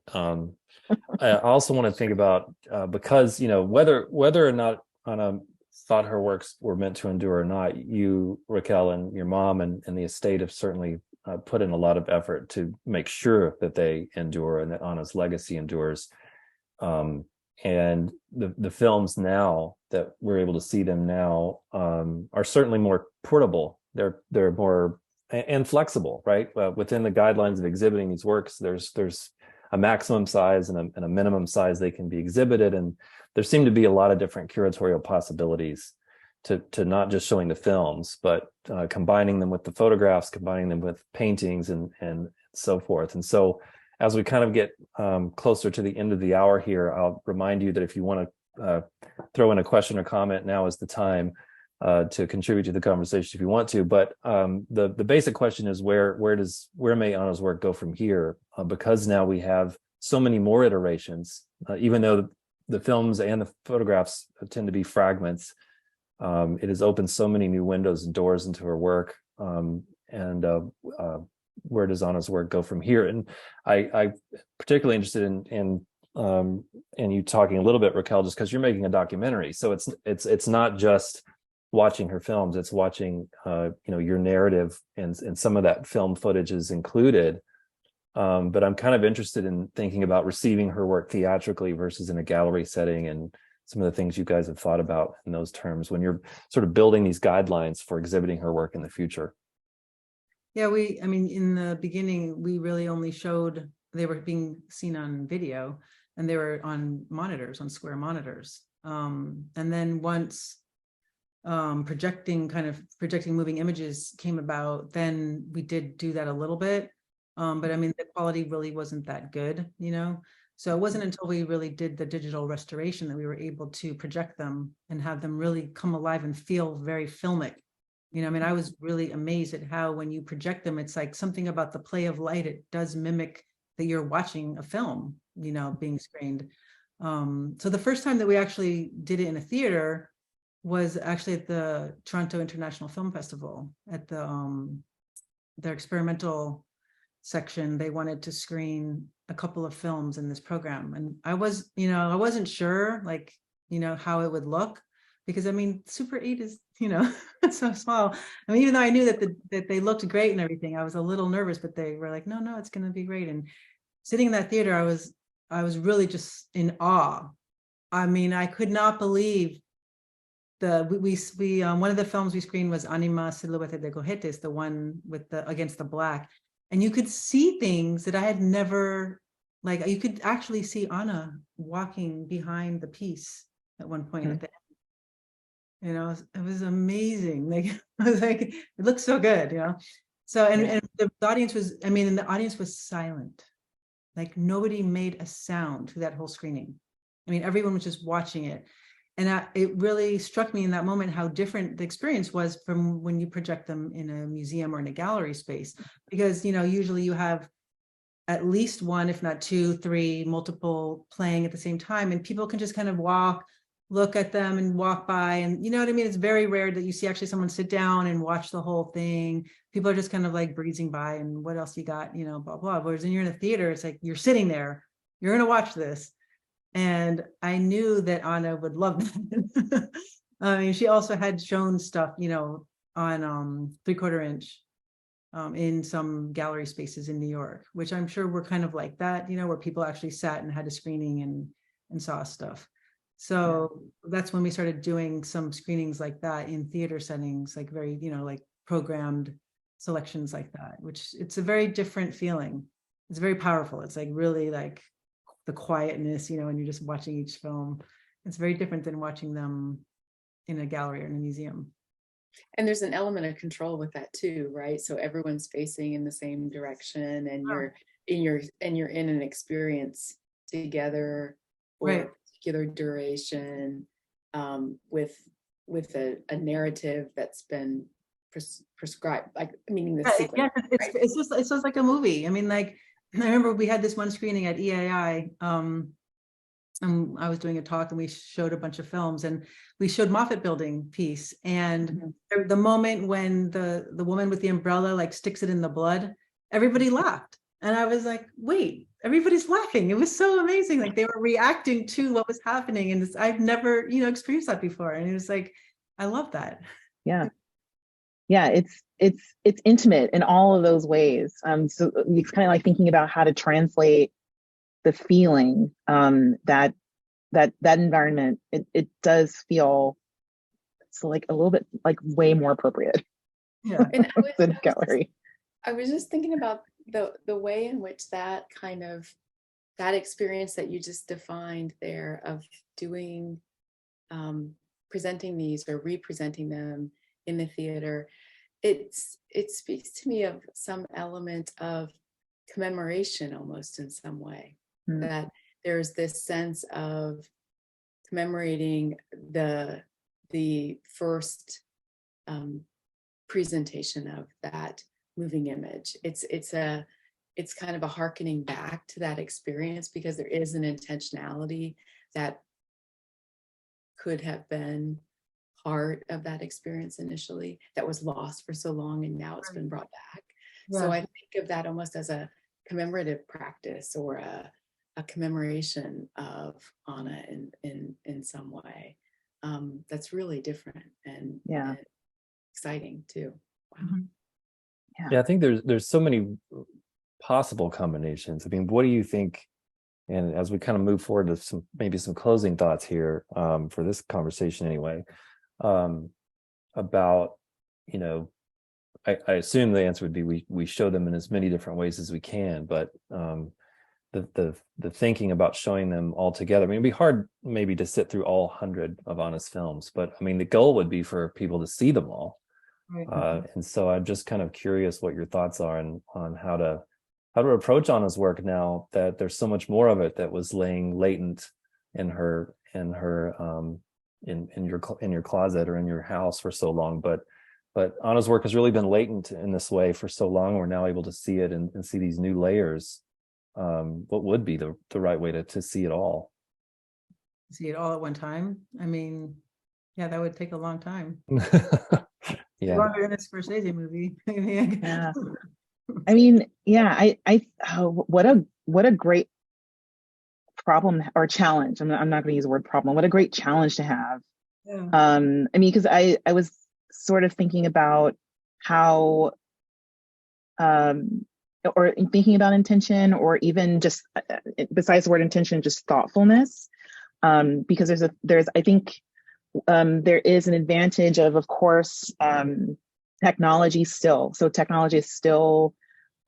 I also want to think about because, you know, whether or not Ana thought her works were meant to endure or not, you, Raquel, and your mom and the estate have certainly put in a lot of effort to make sure that they endure and that Ana's legacy endures. And the films now that we're able to see them now are certainly more portable. They're more and flexible, right? Within the guidelines of exhibiting these works, there's a maximum size and a minimum size they can be exhibited. And there seem to be a lot of different curatorial possibilities to not just showing the films, but combining them with the photographs, combining them with paintings and so forth. And so as we kind of get closer to the end of the hour here, I'll remind you that if you want to throw in a question or comment, now is the time to contribute to the conversation if you want to. But the basic question is where may Ana's work go from here? Because now we have so many more iterations, even though the films and the photographs tend to be fragments. It has opened so many new windows and doors into her work. Where does Ana's work go from here? And I'm particularly interested in you talking a little bit, Raquel, just because you're making a documentary. So it's not just watching her films, it's watching your narrative, and some of that film footage is included. But I'm kind of interested in thinking about receiving her work theatrically versus in a gallery setting, and some of the things you guys have thought about in those terms when you're sort of building these guidelines for exhibiting her work in the future. Yeah, I mean, in the beginning, we really only showed, they were being seen on video, and they were on monitors, on square monitors. And then once projecting moving images came about, then we did do that a little bit. But I mean, the quality really wasn't that good, So it wasn't until we really did the digital restoration that we were able to project them and have them really come alive and feel very filmic. I mean, I was really amazed at how when you project them, it's like something about the play of light. It does mimic that you're watching a film, being screened. So the first time that we actually did it in a theater was actually at the Toronto International Film Festival at their experimental section. They wanted to screen a couple of films in this program. And I wasn't sure, how it would look, because I mean, Super 8 is, it's so small. I mean, even though I knew that they looked great and everything, I was a little nervous, but they were like, no, it's going to be great. And sitting in that theater, I was really just in awe. I mean, I could not believe one of the films we screened was Anima Silhouette de Cohetes, the one with against the black. And you could see things that I had never, you could actually see Ana walking behind the piece at one point at the end. It was amazing. I was like, it looks so good, So, and the audience was, and the audience was silent. Nobody made a sound through that whole screening. I mean, everyone was just watching it. And it really struck me in that moment how different the experience was from when you project them in a museum or in a gallery space. Because, usually you have at least one, if not two, three, multiple playing at the same time. And people can just kind of look at them and walk by. And you know what I mean? It's very rare that you see actually someone sit down and watch the whole thing. People are just kind of breezing by and what else you got, blah, blah. Whereas when you're in a theater, it's like you're sitting there, you're going to watch this. And I knew that Ana would love that. I mean, she also had shown stuff, on 3/4 inch in some gallery spaces in New York, which I'm sure were kind of like that, where people actually sat and had a screening and saw stuff. So that's when we started doing some screenings like that in theater settings, very, programmed selections like that, which it's a very different feeling. It's very powerful. It's really the quietness, when you're just watching each film. It's very different than watching them in a gallery or in a museum. And there's an element of control with that too, right? So everyone's facing in the same direction, and you're in an experience together for a particular duration, with a narrative that's been prescribed, meaning the sequence. Yeah, it's just like a movie. I mean, I remember we had this one screening at EAI, and I was doing a talk and we showed a bunch of films, and we showed Moffat Building piece. And the moment when the woman with the umbrella sticks it in the blood, everybody laughed. And I was like, wait, everybody's laughing. It was so amazing. They were reacting to what was happening. And I've never, experienced that before. And it was I love that. Yeah. Yeah, it's intimate in all of those ways. So it's kind of thinking about how to translate the feeling that environment. It does feel a little bit way more appropriate. Yeah, and than gallery. I was just thinking about the way in which that kind of that experience that you just defined there of doing, presenting these or representing them in the theater, it speaks to me of some element of commemoration almost in some way, that there's this sense of commemorating the first presentation of that moving image. It's kind of a hearkening back to that experience, because there is an intentionality that could have been part of that experience initially that was lost for so long, and now it's been brought back. Yeah. So I think of that almost as a commemorative practice, or a commemoration of Ana in some way. That's really different and exciting too. Wow. Yeah, I think there's so many possible combinations. I mean, what do you think? And as we kind of move forward to maybe some closing thoughts here, for this conversation anyway, about, you know, I assume the answer would be we show them in as many different ways as we can, but the thinking about showing them all together, I mean, it'd be hard maybe to sit through all 100 of Ana's films, but I mean, the goal would be for people to see them all. Right. And so I'm just kind of curious what your thoughts are on how to approach Ana's work now that there's so much more of it that was laying latent in your closet or in your house for so long, but Ana's work has really been latent in this way for so long. We're now able to see it and see these new layers. What would be the right way to see it all? See it all at one time. I mean, yeah, that would take a long time. Yeah. Longer than a Scorsese movie. Yeah. I mean, yeah, what a great problem or challenge. I'm not going to use the word problem. What a great challenge to have. Yeah. I mean, because I was sort of thinking about how, or thinking about intention, or even just besides the word intention, just thoughtfulness. Because I think there is an advantage of course, technology still. So technology is still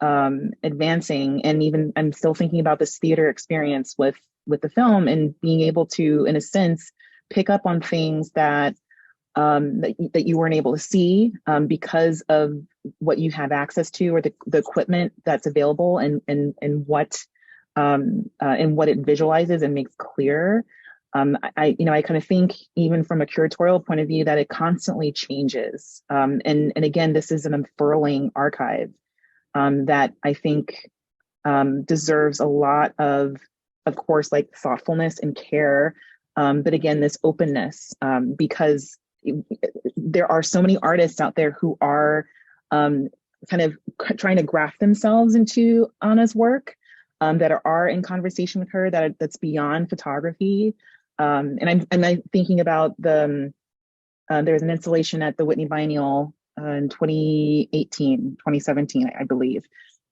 advancing, and even I'm still thinking about this theater experience with the film, and being able to, in a sense, pick up on things that that you weren't able to see because of what you have access to, or the equipment that's available, and what it visualizes and makes clear. I kind of think, even from a curatorial point of view, that it constantly changes. And again, this is an unfurling archive that I think deserves a lot of course, like thoughtfulness and care. But again, this openness, because there are so many artists out there who are kind of trying to graft themselves into Ana's work, that are in conversation with her, that's beyond photography. And I'm thinking about there was an installation at the Whitney Biennial in 2017, I believe.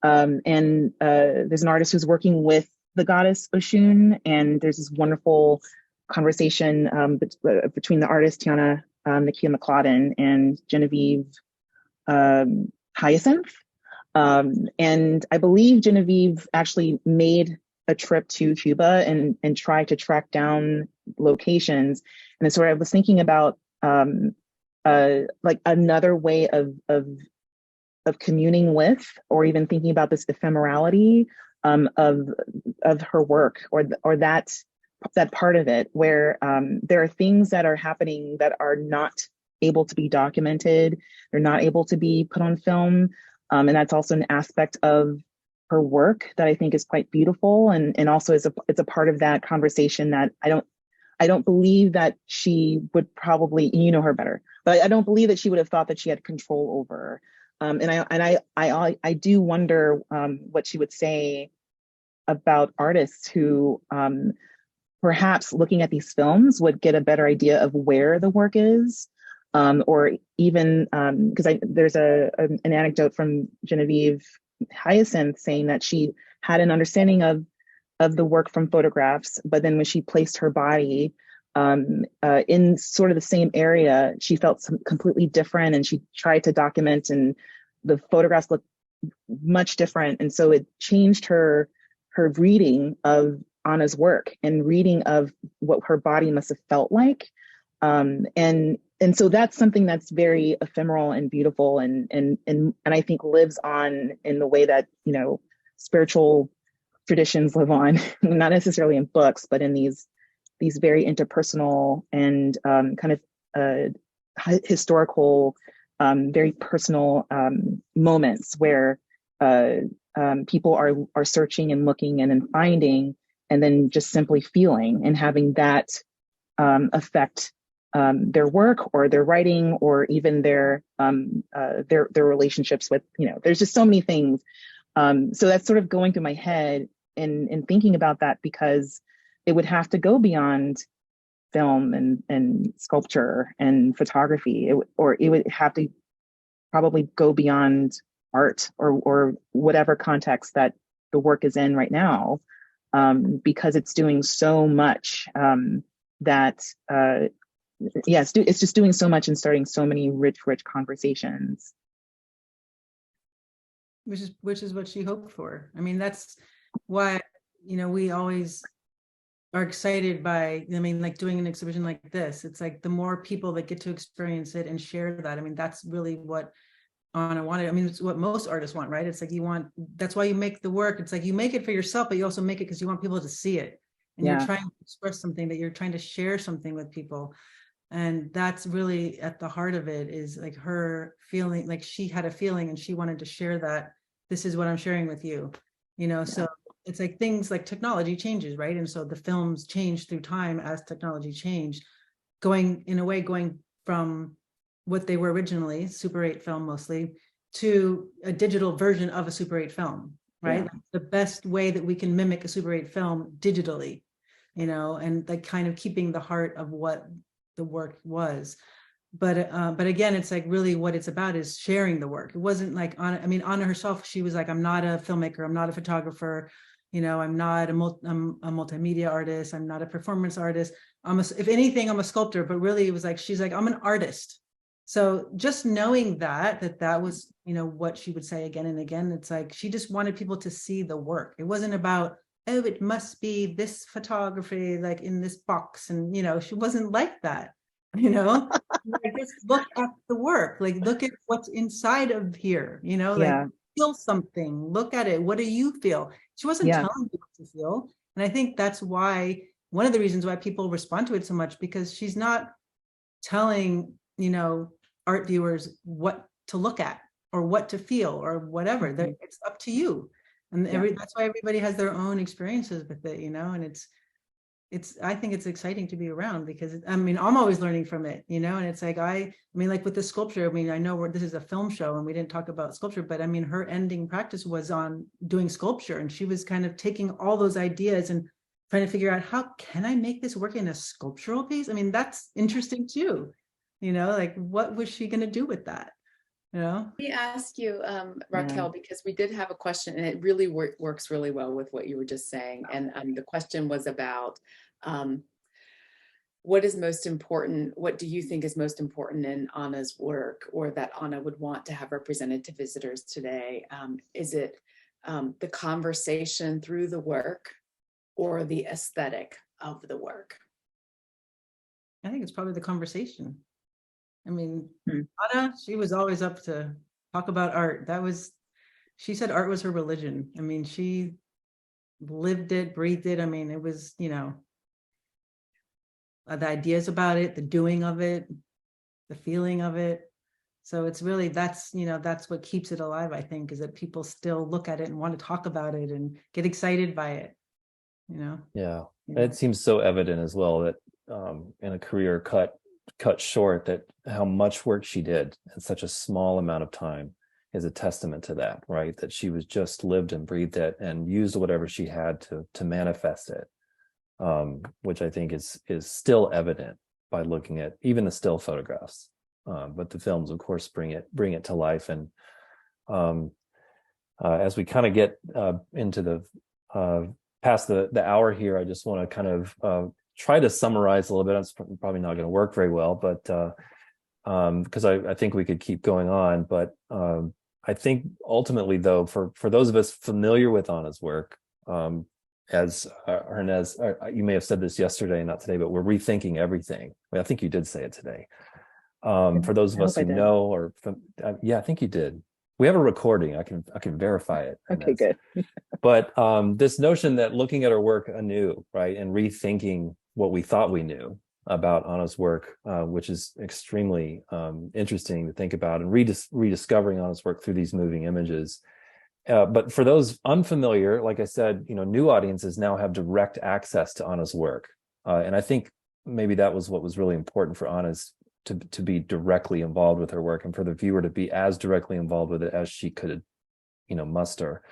And there's an artist who's working with the goddess Oshun, and there's this wonderful conversation between the artist Tiana Nakia McLauden and Genevieve Hyacinth. And I believe Genevieve actually made a trip to Cuba and tried to track down locations. And so I was thinking about like another way of communing with, or even thinking about this ephemerality of her work, or that part of it, where there are things that are happening that are not able to be documented, they're not able to be put on film, and that's also an aspect of her work that I think is quite beautiful, and also it's a part of that conversation that I don't believe that she would probably, you know her better, but I don't believe that she would have thought that she had control over. And I do wonder what she would say about artists who perhaps looking at these films would get a better idea of where the work is, or even because there's an anecdote from Genevieve Hyacinth saying that she had an understanding of the work from photographs, but then when she placed her body in sort of the same area, she felt completely different, and she tried to document, and the photographs looked much different, and so it changed her her reading of Ana's work and reading of what her body must have felt like. And so that's something that's very ephemeral and beautiful, and I think lives on in the way that, you know, spiritual traditions live on, not necessarily in books, but in these very interpersonal and kind of historical, very personal moments where people are searching and looking and then finding, and then just simply feeling and having that affect their work or their writing or even their relationships with, you know, there's just so many things. So that's sort of going through my head and thinking about that, because it would have to go beyond film and sculpture and photography, or it would have to probably go beyond art or whatever context that the work is in right now, because it's doing so much it's just doing so much and starting so many rich conversations. Which is what she hoped for. I mean, that's why, you know, we always are excited by, I mean, like doing an exhibition like this. It's like the more people that get to experience it and share that. I mean, that's really what Ana wanted. I mean, it's what most artists want, right? It's like that's why you make the work. It's like you make it for yourself, but you also make it because you want people to see it. And you're trying to express something, that you're trying to share something with people. And that's really at the heart of it, is like her feeling, like she had a feeling and she wanted to share that. This is what I'm sharing with you, you know. So it's like things like technology changes, right? And so the films change through time as technology changed, going from what they were originally, Super 8 film mostly, to a digital version of a Super 8 film, right? The best way that we can mimic a Super 8 film digitally, you know, and like kind of keeping the heart of what the work was. But again, it's like really what it's about is sharing the work. It wasn't like Ana herself, she was like, I'm not a filmmaker, I'm not a photographer, you know, I'm not I'm a multimedia artist, I'm not a performance artist. If anything, I'm a sculptor. But really it was like, she's like, I'm an artist. So just knowing that was, you know, what she would say again and again, it's like she just wanted people to see the work. It wasn't about, oh, it must be this photography, like in this box. And, you know, she wasn't like that, you know, like, just look at the work, like, look at what's inside of here, you know, like feel something, look at it. What do you feel? She wasn't telling you what to feel. And I think that's why, one of the reasons why people respond to it so much, because she's not telling, you know, art viewers what to look at or what to feel or whatever. It's up to you. And that's why everybody has their own experiences with it, you know. And I think it's exciting to be around, because I mean, I'm always learning from it, you know. And it's like, I mean, like with the sculpture, I mean, I know this is a film show and we didn't talk about sculpture, but I mean, her ending practice was on doing sculpture, and she was kind of taking all those ideas and trying to figure out, how can I make this work in a sculptural piece? I mean, that's interesting too, you know, like what was she going to do with that? You know, let me ask you, Raquel, because we did have a question, and it really works really well with what you were just saying. And the question was about what is most important? What do you think is most important in Ana's work, or that Ana would want to have represented to visitors today? Is it the conversation through the work, or the aesthetic of the work? I think it's probably the conversation. I mean, Ana, she was always up to talk about art. She said art was her religion. I mean, she lived it, breathed it. I mean, it was, you know, the ideas about it, the doing of it, the feeling of it. So it's really, that's what keeps it alive, I think, is that people still look at it and want to talk about it and get excited by it, you know? Yeah. It seems so evident as well that in a career cut short, that how much work she did in such a small amount of time is a testament to that, right? That she was just lived and breathed it and used whatever she had to manifest it, which I think is still evident by looking at even the still photographs. But the films, of course, bring it to life. And as we kind of get into the past the hour here, I just want to kind of try to summarize a little bit. It's probably not going to work very well, but because I think we could keep going on. But I think ultimately, though, for those of us familiar with Ana's work, As Hernease, you may have said this yesterday, not today, but we're rethinking everything. Well, I think you did say it today. For those of I us hope who I did. know, or yeah, I think you did. We have a recording. I can verify it. Okay, good. But this notion that looking at our work anew, right, and rethinking what we thought we knew about Ana's work, which is extremely interesting to think about, and rediscovering Ana's work through these moving images. But for those unfamiliar, like I said, new audiences now have direct access to Ana's work, and I think maybe that was what was really important for Ana's to be directly involved with her work, and for the viewer to be as directly involved with it as she could, muster.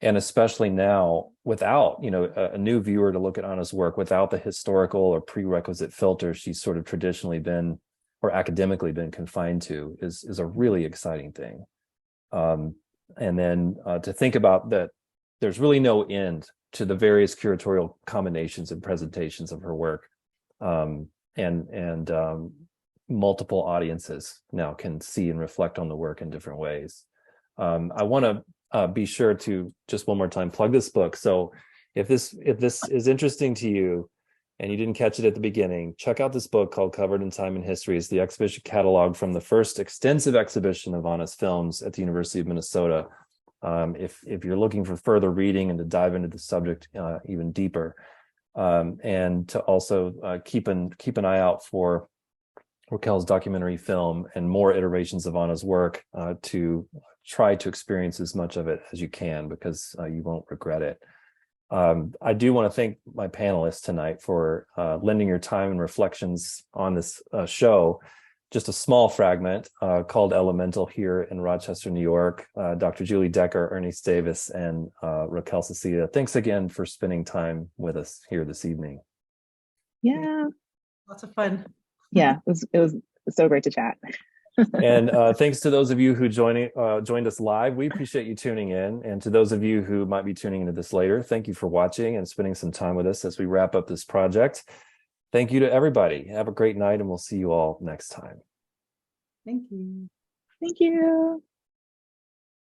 And especially now, without a new viewer to look at Ana's work without the historical or prerequisite filter she's sort of traditionally been or academically been confined to, is a really exciting thing. And then to think about that, there's really no end to the various curatorial combinations and presentations of her work, and multiple audiences now can see and reflect on the work in different ways. I want to be sure to just one more time plug this book. So if this is interesting to you and you didn't catch it at the beginning, check out this book called Covered in Time and History. It's the exhibition catalog from the first extensive exhibition of Ana's films at the University of Minnesota. If you're looking for further reading and to dive into the subject even deeper, and to also keep an eye out for Raquel's documentary film and more iterations of Ana's work, to try to experience as much of it as you can, because you won't regret it. I do want to thank my panelists tonight for lending your time and reflections on this show. Just a small fragment called Elemental here in Rochester, New York. Dr. Juilee Decker, Hernease Davis, and Raquel Cecilia. Thanks again for spending time with us here this evening. Yeah. Lots of fun. Yeah, it was so great to chat. And thanks to those of you who joined us live. We appreciate you tuning in. And to those of you who might be tuning into this later, thank you for watching and spending some time with us as we wrap up this project. Thank you to everybody. Have a great night, and we'll see you all next time. Thank you. Thank you.